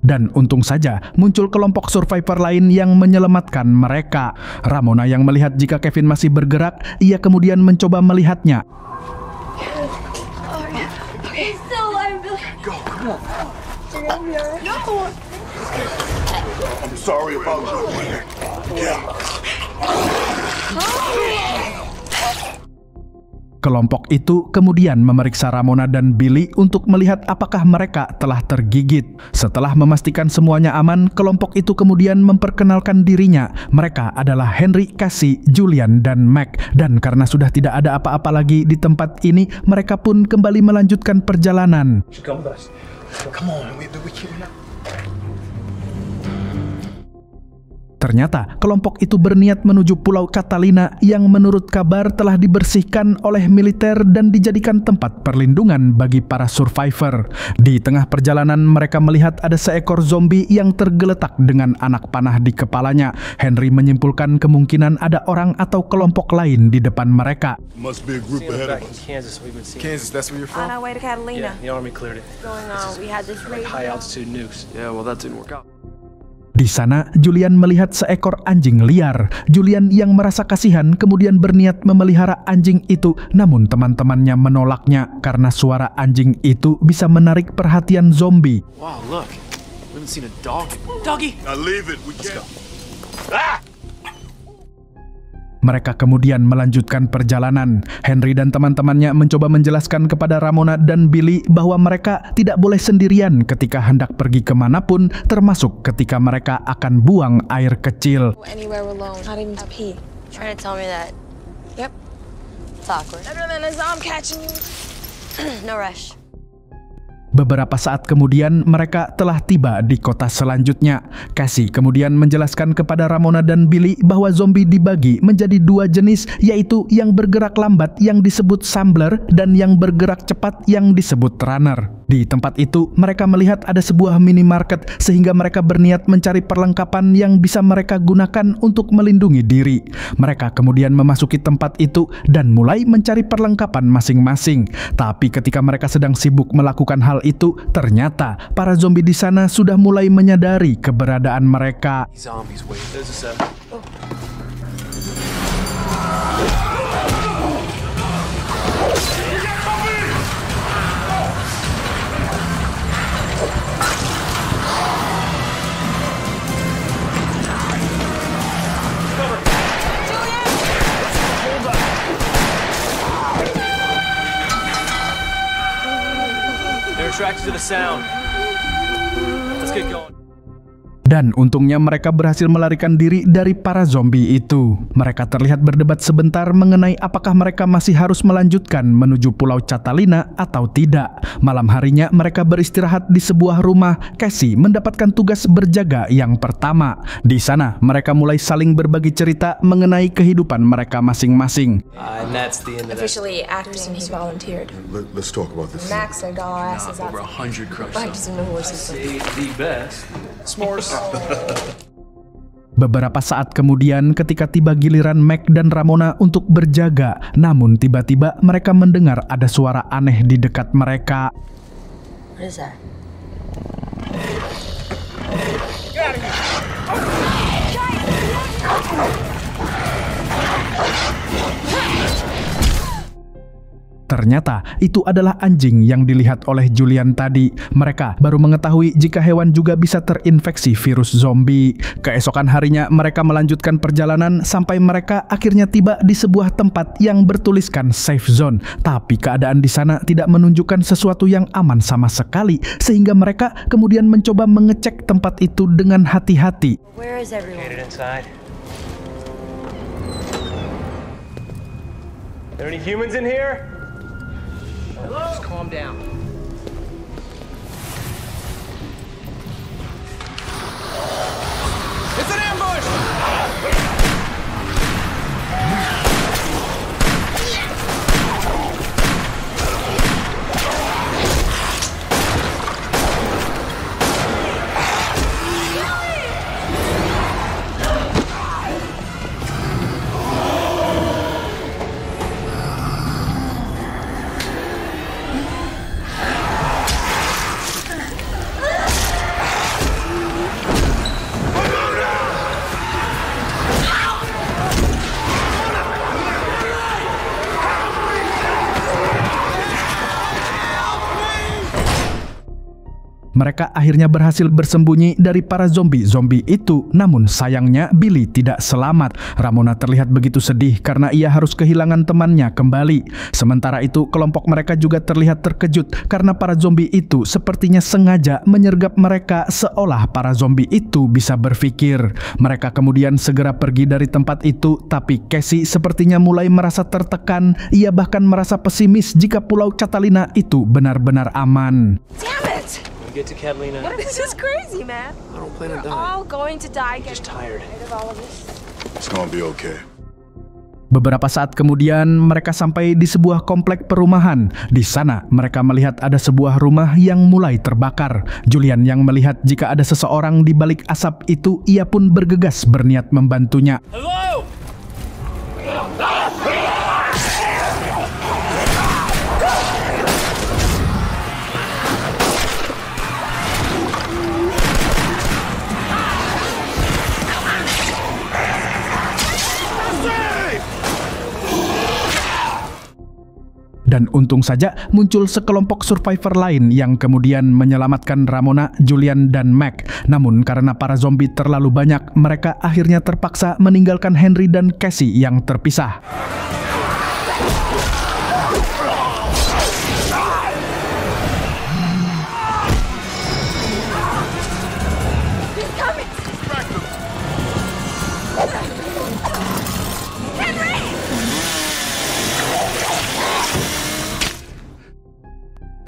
Dan untung saja muncul kelompok survivor lain yang menyelamatkan mereka. Ramona yang melihat jika Kevin masih bergerak, ia kemudian mencoba melihatnya. I'm sorry about you. Kelompok itu kemudian memeriksa Ramona dan Billy untuk melihat apakah mereka telah tergigit. Setelah memastikan semuanya aman, kelompok itu kemudian memperkenalkan dirinya. Mereka adalah Henry, Cassie, Julian, dan Mac. Dan karena sudah tidak ada apa-apa lagi di tempat ini, mereka pun kembali melanjutkan perjalanan. Come with us. Come on, we can't. Ternyata kelompok itu berniat menuju Pulau Catalina yang menurut kabar telah dibersihkan oleh militer dan dijadikan tempat perlindungan bagi para survivor. Di tengah perjalanan mereka melihat ada seekor zombie yang tergeletak dengan anak panah di kepalanya. Henry menyimpulkan kemungkinan ada orang atau kelompok lain di depan mereka. Must be a group ahead of us. Kansas, that's where you're from? On our way to Catalina. Yeah, the Army cleared it. What's going on? We had this raid. High altitude nukes. Yeah, well that didn't work out. Di sana, Julian melihat seekor anjing liar. Julian yang merasa kasihan kemudian berniat memelihara anjing itu, namun teman-temannya menolaknya karena suara anjing itu bisa menarik perhatian zombie. Wow, look. We haven't seen a dog. Doggy! Now leave it. We can't. Ah! Mereka kemudian melanjutkan perjalanan. Henry dan teman-temannya mencoba menjelaskan kepada Ramona dan Billy bahwa mereka tidak boleh sendirian ketika hendak pergi kemanapun, termasuk ketika mereka akan buang air kecil. Anywhere alone. Not even to pee. Trying to tell me that. Yep. It's awkward. Better than a zombie catching you. No rush. Beberapa saat kemudian mereka telah tiba di kota selanjutnya. Cassie kemudian menjelaskan kepada Ramona dan Billy bahwa zombie dibagi menjadi 2 jenis, yaitu yang bergerak lambat yang disebut Shambler dan yang bergerak cepat yang disebut Runner. Di tempat itu mereka melihat ada sebuah minimarket sehingga mereka berniat mencari perlengkapan yang bisa mereka gunakan untuk melindungi diri. Mereka kemudian memasuki tempat itu dan mulai mencari perlengkapan masing-masing. Tapi ketika mereka sedang sibuk melakukan hal itu, ternyata para zombie di sana sudah mulai menyadari keberadaan mereka. Zombies, wait. There's a set. They're attracted to the sound. Let's get going. Dan untungnya mereka berhasil melarikan diri dari para zombie itu. Mereka terlihat berdebat sebentar mengenai apakah mereka masih harus melanjutkan menuju Pulau Catalina atau tidak. Malam harinya mereka beristirahat di sebuah rumah. Casey mendapatkan tugas berjaga yang pertama. Di sana mereka mulai saling berbagi cerita mengenai kehidupan mereka masing-masing. Officially, Anderson, he volunteered. Let's talk about this. Max, I got our asses out. Over 100 crushes. Practicing the horses. The best. S'mores. Beberapa saat kemudian ketika tiba giliran Mac dan Ramona untuk berjaga, namun tiba-tiba mereka mendengar ada suara aneh di dekat mereka. What is that? Ternyata itu adalah anjing yang dilihat oleh Julian tadi. Mereka baru mengetahui jika hewan juga bisa terinfeksi virus zombie. Keesokan harinya mereka melanjutkan perjalanan sampai mereka akhirnya tiba di sebuah tempat yang bertuliskan safe zone. Tapi keadaan di sana tidak menunjukkan sesuatu yang aman sama sekali, sehingga mereka kemudian mencoba mengecek tempat itu dengan hati-hati. Where is everyone? Get it inside. There any humans in here? Just calm down. It's an ambush! Mereka akhirnya berhasil bersembunyi dari para zombie itu. Namun sayangnya Billy tidak selamat. Ramona terlihat begitu sedih karena ia harus kehilangan temannya kembali. Sementara itu kelompok mereka juga terlihat terkejut karena para zombie itu sepertinya sengaja menyergap mereka seolah para zombie itu bisa berpikir. Mereka kemudian segera pergi dari tempat itu, tapi Casey sepertinya mulai merasa tertekan. Ia bahkan merasa pesimis jika Pulau Catalina itu benar-benar aman. Damn it! Get to Catalina. This is crazy, man. I don't plan on We're dying. all going to die. I'm just tired. Of all of this. It's gonna be okay. Beberapa saat kemudian mereka sampai di sebuah komplek perumahan. Di sana mereka melihat ada sebuah rumah yang mulai terbakar. Julian yang melihat jika ada seseorang di balik asap itu, ia pun bergegas berniat membantunya. Hello! Dan untung saja muncul sekelompok survivor lain yang kemudian menyelamatkan Ramona, Julian, dan Mac. Namun karena para zombie terlalu banyak, mereka akhirnya terpaksa meninggalkan Henry dan Casey yang terpisah.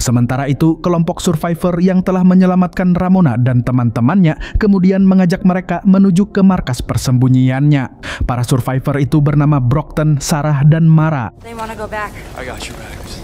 Sementara itu, kelompok survivor yang telah menyelamatkan Ramona dan teman-temannya kemudian mengajak mereka menuju ke markas persembunyiannya. Para survivor itu bernama Brockton, Sarah, dan Mara. They wanna go back. I got you, Rags.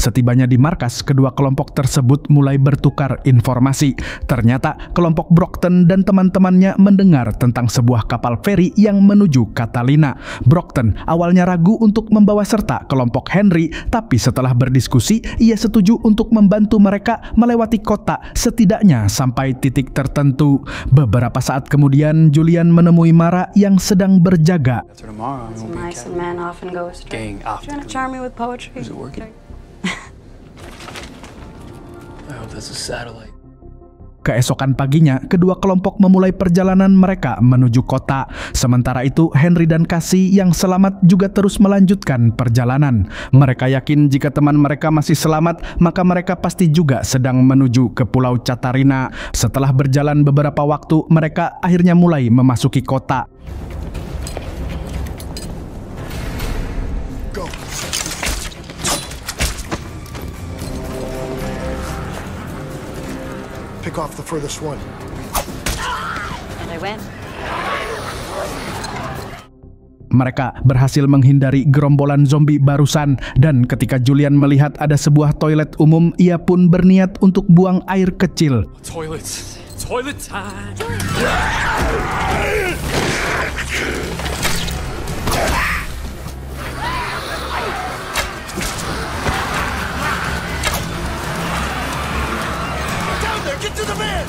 Setibanya di markas, kedua kelompok tersebut mulai bertukar informasi. Ternyata kelompok Brockton dan teman-temannya mendengar tentang sebuah kapal feri yang menuju Catalina. Brockton awalnya ragu untuk membawa serta kelompok Henry, tapi setelah berdiskusi, ia setuju untuk membantu mereka melewati kota setidaknya sampai titik tertentu. Beberapa saat kemudian, Julian menemui Mara yang sedang berjaga. Keesokan paginya, kedua kelompok memulai perjalanan mereka menuju kota. Sementara itu, Henry dan Cassie yang selamat juga terus melanjutkan perjalanan. Mereka yakin jika teman mereka masih selamat, maka mereka pasti juga sedang menuju ke Pulau Catarina. Setelah berjalan beberapa waktu, mereka akhirnya mulai memasuki kota. Pick off the furthest one. And I went. Mereka berhasil menghindari gerombolan zombie barusan, dan ketika Julian melihat ada sebuah toilet umum, ia pun berniat untuk buang air kecil. Toilet time. Get to the van!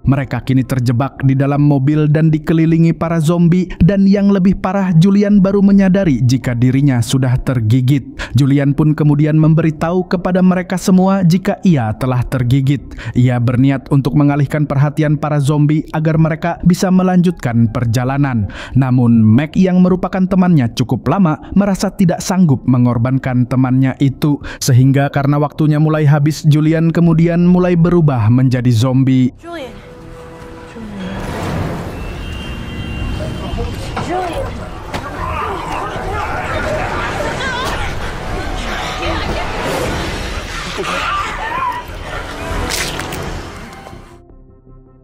Mereka kini terjebak di dalam mobil dan dikelilingi para zombie, dan yang lebih parah, Julian baru menyadari jika dirinya sudah tergigit. Julian pun kemudian memberitahu kepada mereka semua jika ia telah tergigit. Ia berniat untuk mengalihkan perhatian para zombie agar mereka bisa melanjutkan perjalanan. Namun Mac yang merupakan temannya cukup lama merasa tidak sanggup mengorbankan temannya itu, sehingga karena waktunya mulai habis, Julian kemudian mulai berubah menjadi zombie. Julian.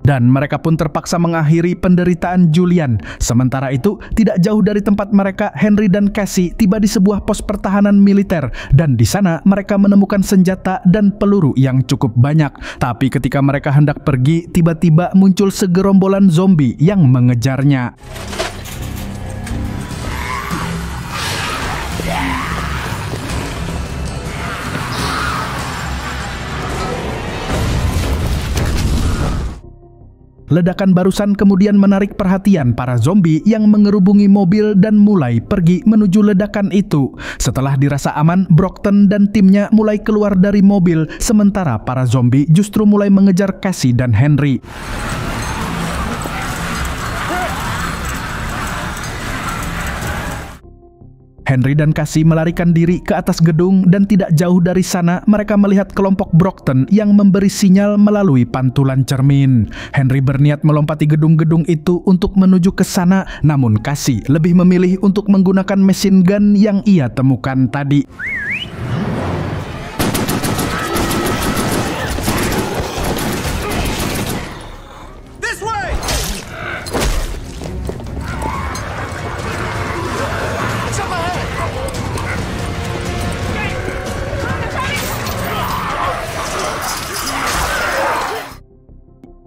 Dan mereka pun terpaksa mengakhiri penderitaan Julian. Sementara itu, tidak jauh dari tempat mereka, Henry dan Cassie tiba di sebuah pos pertahanan militer, dan di sana mereka menemukan senjata dan peluru yang cukup banyak. Tapi ketika mereka hendak pergi, tiba-tiba muncul segerombolan zombie yang mengejarnya. Ledakan barusan kemudian menarik perhatian para zombie yang mengerubungi mobil dan mulai pergi menuju ledakan itu. Setelah dirasa aman, Brockton dan timnya mulai keluar dari mobil, sementara para zombie justru mulai mengejar Cassie dan Henry. Henry dan Cassie melarikan diri ke atas gedung, dan tidak jauh dari sana mereka melihat kelompok Brockton yang memberi sinyal melalui pantulan cermin. Henry berniat melompati gedung-gedung itu untuk menuju ke sana, namun Cassie lebih memilih untuk menggunakan machine gun yang ia temukan tadi.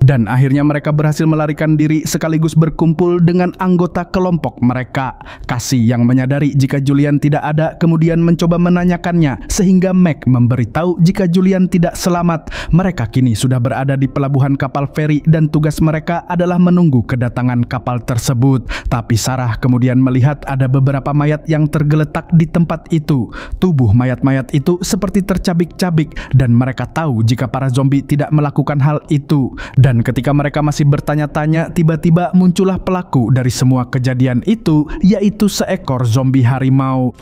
Dan akhirnya mereka berhasil melarikan diri sekaligus berkumpul dengan anggota kelompok mereka. Cassie yang menyadari jika Julian tidak ada kemudian mencoba menanyakannya, sehingga Mac memberitahu jika Julian tidak selamat. Mereka kini sudah berada di pelabuhan kapal feri dan tugas mereka adalah menunggu kedatangan kapal tersebut. Tapi Sarah kemudian melihat ada beberapa mayat yang tergeletak di tempat itu. Tubuh mayat-mayat itu seperti tercabik-cabik, dan mereka tahu jika para zombie tidak melakukan hal itu. Dan ketika mereka masih bertanya-tanya, tiba-tiba muncullah pelaku dari semua kejadian itu, yaitu seekor zombie harimau.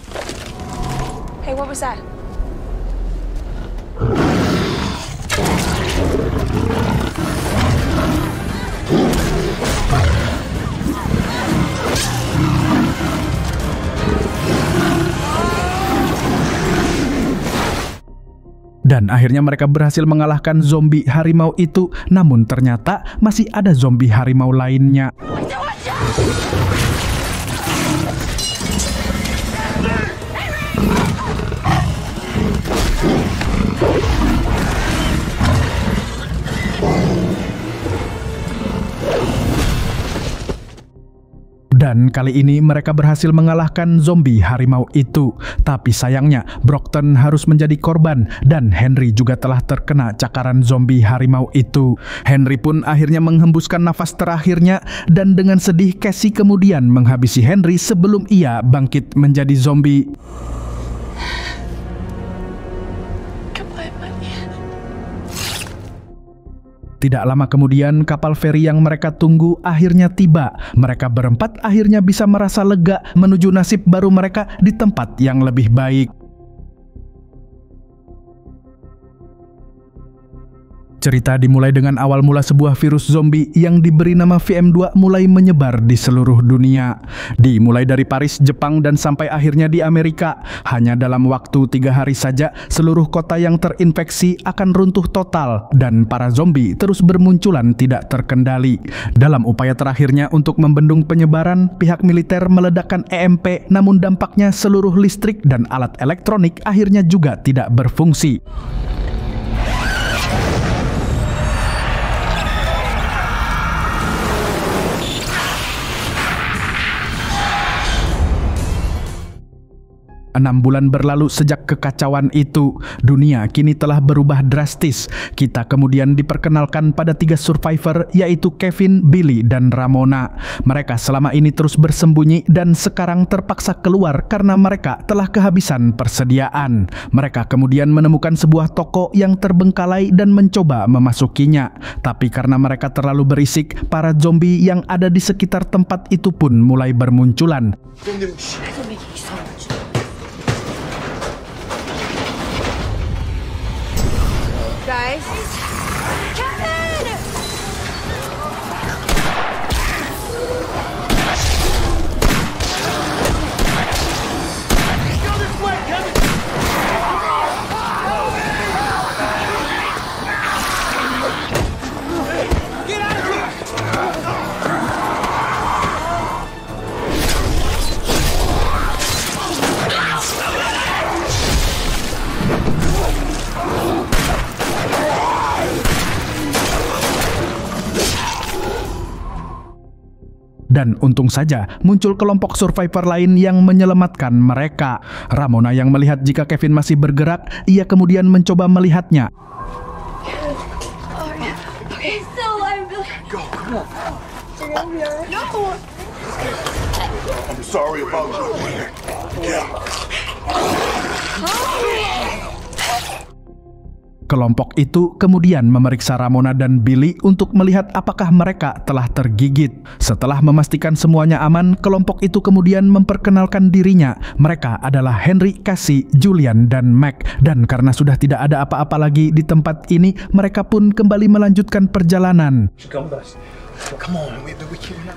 Hey, what was that? Dan akhirnya mereka berhasil mengalahkan zombie harimau itu, namun ternyata masih ada zombie harimau lainnya. Dan kali ini mereka berhasil mengalahkan zombie harimau itu. Tapi sayangnya Brockton harus menjadi korban, dan Henry juga telah terkena cakaran zombie harimau itu. Henry pun akhirnya menghembuskan nafas terakhirnya, dan dengan sedih Cassie kemudian menghabisi Henry sebelum ia bangkit menjadi zombie. Tidak lama kemudian, kapal feri yang mereka tunggu akhirnya tiba. Mereka berempat akhirnya bisa merasa lega menuju nasib baru mereka di tempat yang lebih baik. Cerita dimulai dengan awal mula sebuah virus zombie yang diberi nama VM2 mulai menyebar di seluruh dunia. Dimulai dari Paris, Jepang, dan sampai akhirnya di Amerika. Hanya dalam waktu 3 hari saja, seluruh kota yang terinfeksi akan runtuh total dan para zombie terus bermunculan tidak terkendali. Dalam upaya terakhirnya untuk membendung penyebaran, pihak militer meledakkan EMP, namun dampaknya seluruh listrik dan alat elektronik akhirnya juga tidak berfungsi. Enam bulan berlalu sejak kekacauan itu, dunia kini telah berubah drastis. Kita kemudian diperkenalkan pada 3 survivor, yaitu Kevin, Billy, dan Ramona. Mereka selama ini terus bersembunyi dan sekarang terpaksa keluar karena mereka telah kehabisan persediaan. Mereka kemudian menemukan sebuah toko yang terbengkalai dan mencoba memasukinya. Tapi karena mereka terlalu berisik, para zombie yang ada di sekitar tempat itu pun mulai bermunculan. Guys. Kevin! Go this way, Kevin! Get out of here! Dan untung saja muncul kelompok survivor lain yang menyelamatkan mereka. Ramona yang melihat jika Kevin masih bergerak, ia kemudian mencoba melihatnya. I'm sorry about you. Kelompok itu kemudian memeriksa Ramona dan Billy untuk melihat apakah mereka telah tergigit. Setelah memastikan semuanya aman, kelompok itu kemudian memperkenalkan dirinya. Mereka adalah Henry, Cassie, Julian, dan Mac. Dan karena sudah tidak ada apa-apa lagi di tempat ini, mereka pun kembali melanjutkan perjalanan. Come on, we can't.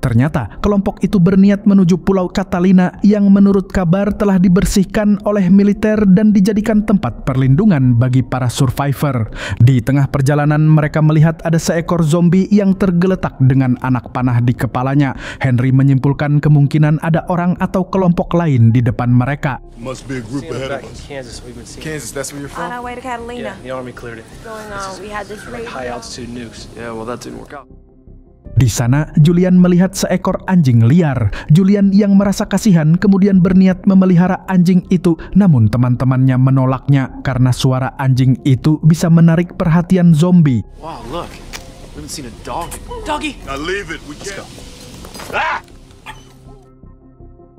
Ternyata kelompok itu berniat menuju Pulau Catalina yang menurut kabar telah dibersihkan oleh militer dan dijadikan tempat perlindungan bagi para survivor. Di tengah perjalanan mereka melihat ada seekor zombie yang tergeletak dengan anak panah di kepalanya. Henry menyimpulkan kemungkinan ada orang atau kelompok lain di depan mereka. Must be a group ahead of us. Kansas, that's where you're from? On our way to Catalina. The Army cleared it. What's going on? We had this radio. High altitude nukes. Yeah, well that didn't work out. Di sana, Julian melihat seekor anjing liar. Julian yang merasa kasihan kemudian berniat memelihara anjing itu, namun teman-temannya menolaknya karena suara anjing itu bisa menarik perhatian zombie. Wow, look. We haven't seen a dog. Doggy! Now leave it. We can't. Ah!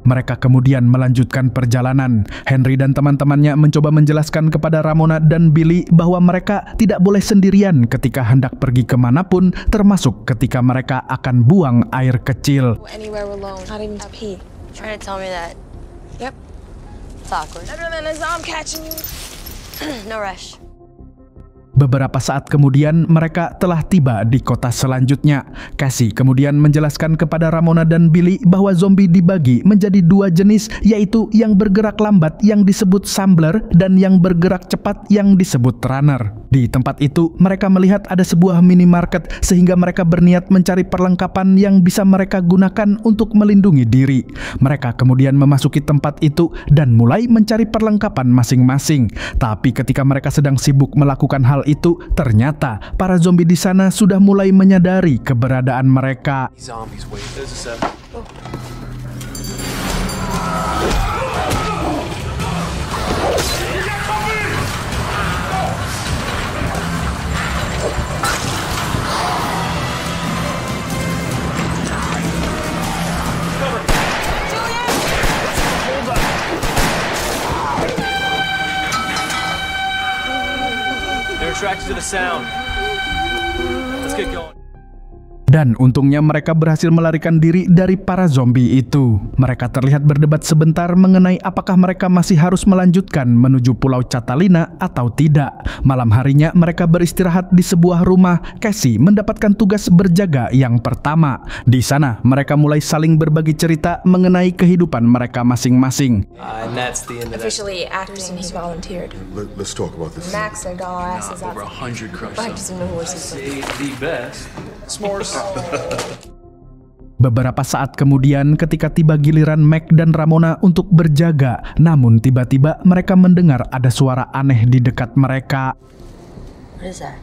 Mereka kemudian melanjutkan perjalanan. Henry dan teman-temannya mencoba menjelaskan kepada Ramona dan Billy bahwa mereka tidak boleh sendirian ketika hendak pergi kemanapun, termasuk ketika mereka akan buang air kecil. Anywhere alone. Not even to pee. Trying to tell me that. Yep. It's awkward. Better than a zombie catching you. No rush. Beberapa saat kemudian mereka telah tiba di kota selanjutnya. Cassie kemudian menjelaskan kepada Ramona dan Billy bahwa zombie dibagi menjadi 2 jenis, yaitu yang bergerak lambat yang disebut Shambler dan yang bergerak cepat yang disebut Runner. Di tempat itu mereka melihat ada sebuah minimarket sehingga mereka berniat mencari perlengkapan yang bisa mereka gunakan untuk melindungi diri. Mereka kemudian memasuki tempat itu dan mulai mencari perlengkapan masing-masing. Tapi ketika mereka sedang sibuk melakukan hal itu, ternyata para zombie di sana sudah mulai menyadari keberadaan mereka. Zombies, wait, there's a 7. attracted to the sound. Let's get going. Dan untungnya mereka berhasil melarikan diri dari para zombie itu. Mereka terlihat berdebat sebentar mengenai apakah mereka masih harus melanjutkan menuju Pulau Catalina atau tidak. Malam harinya mereka beristirahat di sebuah rumah. Casey mendapatkan tugas berjaga yang pertama. Di sana mereka mulai saling berbagi cerita mengenai kehidupan mereka masing-masing. And that's the end of that. Officially, acting, he volunteered. Let's talk about this. Max and all asses out. Over 100 crush Practicing the horses. Say the best. S'mores. Beberapa saat kemudian ketika tiba giliran Mac dan Ramona untuk berjaga, namun tiba-tiba mereka mendengar ada suara aneh di dekat mereka. What is that?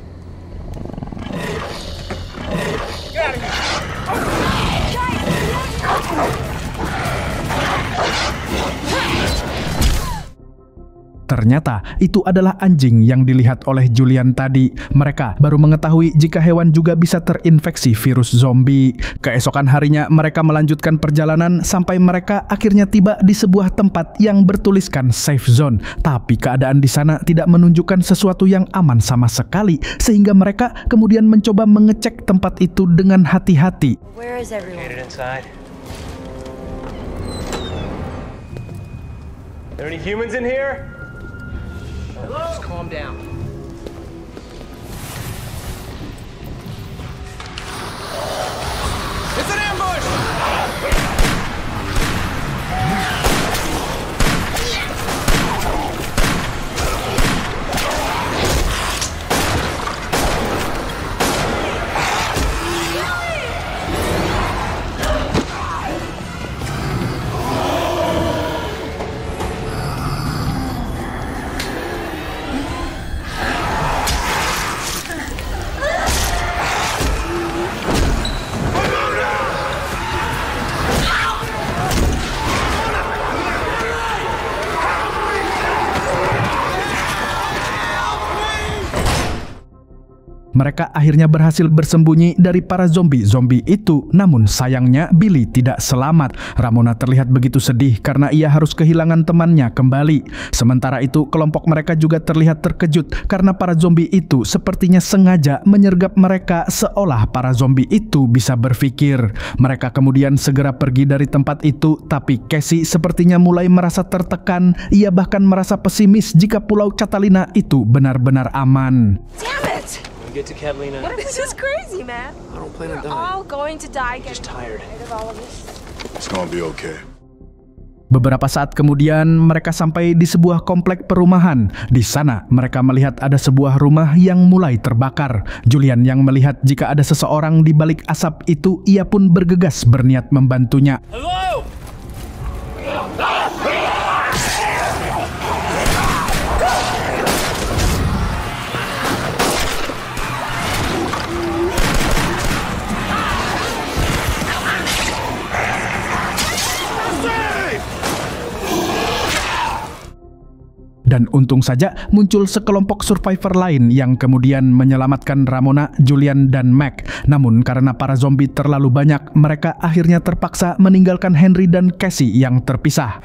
Ternyata itu adalah anjing yang dilihat oleh Julian tadi. Mereka baru mengetahui jika hewan juga bisa terinfeksi virus zombie. Keesokan harinya mereka melanjutkan perjalanan sampai mereka akhirnya tiba di sebuah tempat yang bertuliskan safe zone. Tapi keadaan di sana tidak menunjukkan sesuatu yang aman sama sekali, sehingga mereka kemudian mencoba mengecek tempat itu dengan hati-hati. Where is everyone? Get it inside. There any humans in here? Just calm down. It's an ambush! Mereka akhirnya berhasil bersembunyi dari para zombie itu. Namun sayangnya Billy tidak selamat. Ramona terlihat begitu sedih karena ia harus kehilangan temannya kembali. Sementara itu kelompok mereka juga terlihat terkejut karena para zombie itu sepertinya sengaja menyergap mereka seolah para zombie itu bisa berpikir. Mereka kemudian segera pergi dari tempat itu, tapi Casey sepertinya mulai merasa tertekan. Ia bahkan merasa pesimis jika Pulau Catalina itu benar-benar aman. Damn it! Get to Catalina. This is crazy, man. I don't plan on We're dying. all going to die. I'm just tired. Of all of this. It's gonna be okay. Beberapa saat kemudian mereka sampai di sebuah komplek perumahan. Di sana mereka melihat ada sebuah rumah yang mulai terbakar. Julian yang melihat jika ada seseorang di balik asap itu, ia pun bergegas berniat membantunya. Hello! Dan untung saja muncul sekelompok survivor lain yang kemudian menyelamatkan Ramona, Julian, dan Mac. Namun karena para zombie terlalu banyak, mereka akhirnya terpaksa meninggalkan Henry dan Casey yang terpisah.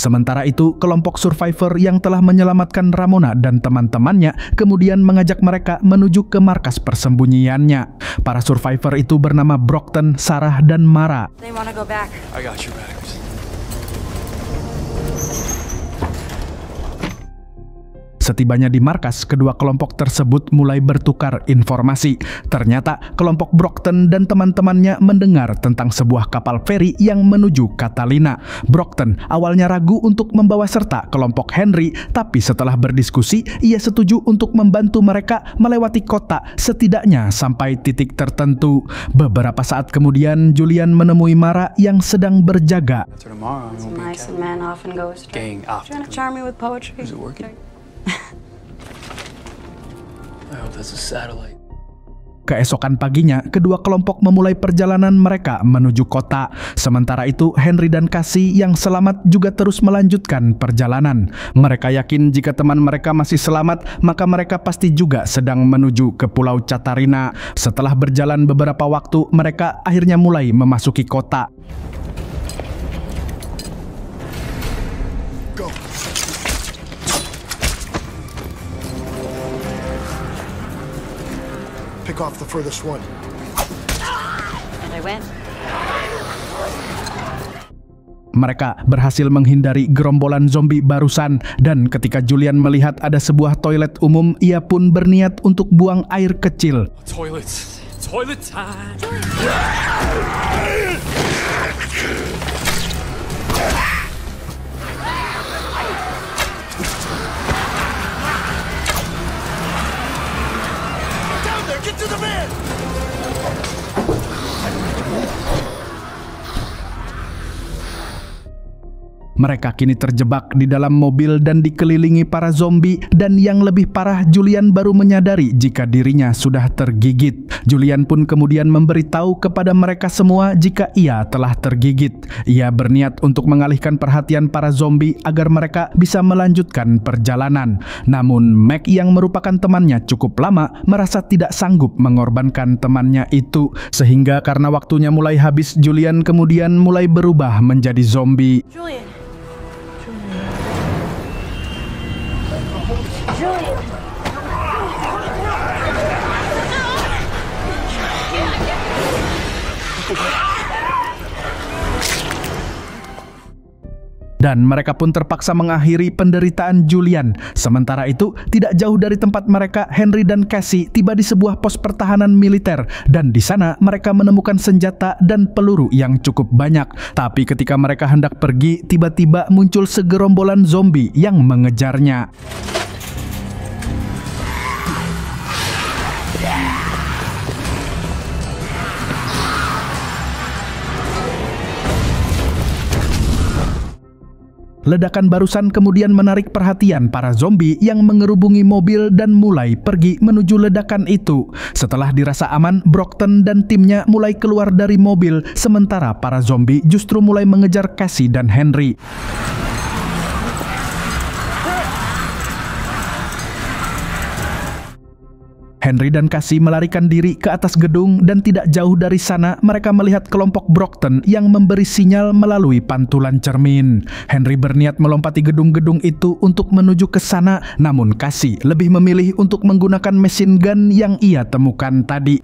Sementara itu, kelompok survivor yang telah menyelamatkan Ramona dan teman-temannya kemudian mengajak mereka menuju ke markas persembunyiannya. Para survivor itu bernama Brockton, Sarah, dan Mara. They wanna go back. I got your back. Setibanya di markas, kedua kelompok tersebut mulai bertukar informasi. Ternyata kelompok Brockton dan teman-temannya mendengar tentang sebuah kapal feri yang menuju Catalina. Brockton awalnya ragu untuk membawa serta kelompok Henry, tapi setelah berdiskusi, ia setuju untuk membantu mereka melewati kota setidaknya sampai titik tertentu. Beberapa saat kemudian, Julian menemui Mara yang sedang berjaga. Nice man often goes. Gang up. Trying to charm me with poetry. Is it working? I hope that's a satellite. Keesokan paginya, kedua kelompok memulai perjalanan mereka menuju kota. Sementara itu, Henry dan Cassie yang selamat juga terus melanjutkan perjalanan. Mereka yakin jika teman mereka masih selamat, maka mereka pasti juga sedang menuju ke Pulau Catarina. Setelah berjalan beberapa waktu, mereka akhirnya mulai memasuki kota. Pick off the furthest one. And I went. Mereka berhasil menghindari gerombolan zombie barusan, dan ketika Julian melihat ada sebuah toilet umum, ia pun berniat untuk buang air kecil. Toilet time. Get to the van! Mereka kini terjebak di dalam mobil dan dikelilingi para zombie, dan yang lebih parah, Julian baru menyadari jika dirinya sudah tergigit. Julian pun kemudian memberitahu kepada mereka semua jika ia telah tergigit. Ia berniat untuk mengalihkan perhatian para zombie agar mereka bisa melanjutkan perjalanan. Namun Mac yang merupakan temannya cukup lama merasa tidak sanggup mengorbankan temannya itu, sehingga karena waktunya mulai habis, Julian kemudian mulai berubah menjadi zombie. Julian. Dan mereka pun terpaksa mengakhiri penderitaan Julian. Sementara itu, tidak jauh dari tempat mereka, Henry dan Cassie tiba di sebuah pos pertahanan militer, dan di sana mereka menemukan senjata dan peluru yang cukup banyak. Tapi ketika mereka hendak pergi, tiba-tiba muncul segerombolan zombie yang mengejarnya. Ledakan barusan kemudian menarik perhatian para zombie yang mengerubungi mobil dan mulai pergi menuju ledakan itu. Setelah dirasa aman, Brockton dan timnya mulai keluar dari mobil, sementara para zombie justru mulai mengejar Cassie dan Henry. Henry dan Cassie melarikan diri ke atas gedung, dan tidak jauh dari sana mereka melihat kelompok Brockton yang memberi sinyal melalui pantulan cermin. Henry berniat melompati gedung-gedung itu untuk menuju ke sana, namun Cassie lebih memilih untuk menggunakan machine gun yang ia temukan tadi.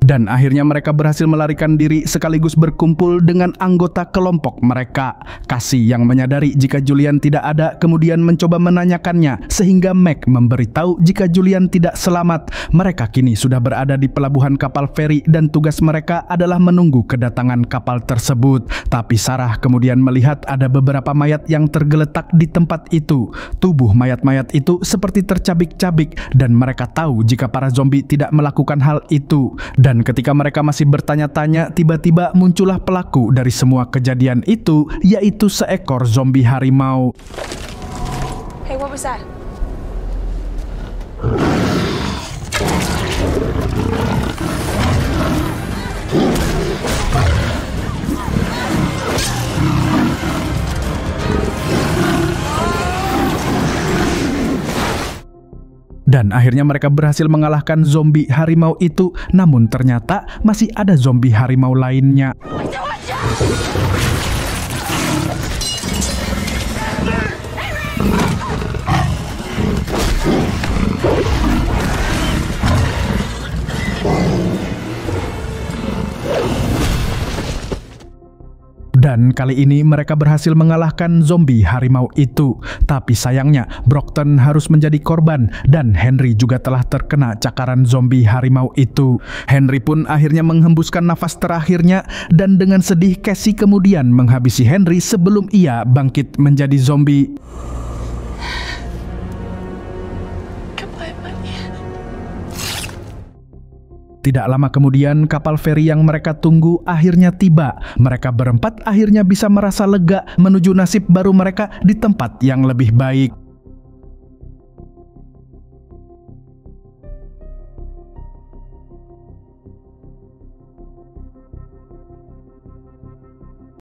Dan akhirnya mereka berhasil melarikan diri sekaligus berkumpul dengan anggota kelompok mereka. Cassie yang menyadari jika Julian tidak ada kemudian mencoba menanyakannya, sehingga Mac memberitahu jika Julian tidak selamat. Mereka kini sudah berada di pelabuhan kapal feri dan tugas mereka adalah menunggu kedatangan kapal tersebut. Tapi Sarah kemudian melihat ada beberapa mayat yang tergeletak di tempat itu. Tubuh mayat-mayat itu seperti tercabik-cabik, dan mereka tahu jika para zombie tidak melakukan hal itu. Dan ketika mereka masih bertanya-tanya, tiba-tiba muncullah pelaku dari semua kejadian itu, yaitu seekor zombie harimau. Hey, what was that? Dan akhirnya mereka berhasil mengalahkan zombie harimau itu, namun ternyata masih ada zombie harimau lainnya. Dan kali ini mereka berhasil mengalahkan zombie harimau itu. Tapi sayangnya Brockton harus menjadi korban, dan Henry juga telah terkena cakaran zombie harimau itu. Henry pun akhirnya menghembuskan nafas terakhirnya, dan dengan sedih Cassie kemudian menghabisi Henry sebelum ia bangkit menjadi zombie. my money. Tidak lama kemudian, kapal feri yang mereka tunggu akhirnya tiba. Mereka berempat akhirnya bisa merasa lega menuju nasib baru mereka di tempat yang lebih baik.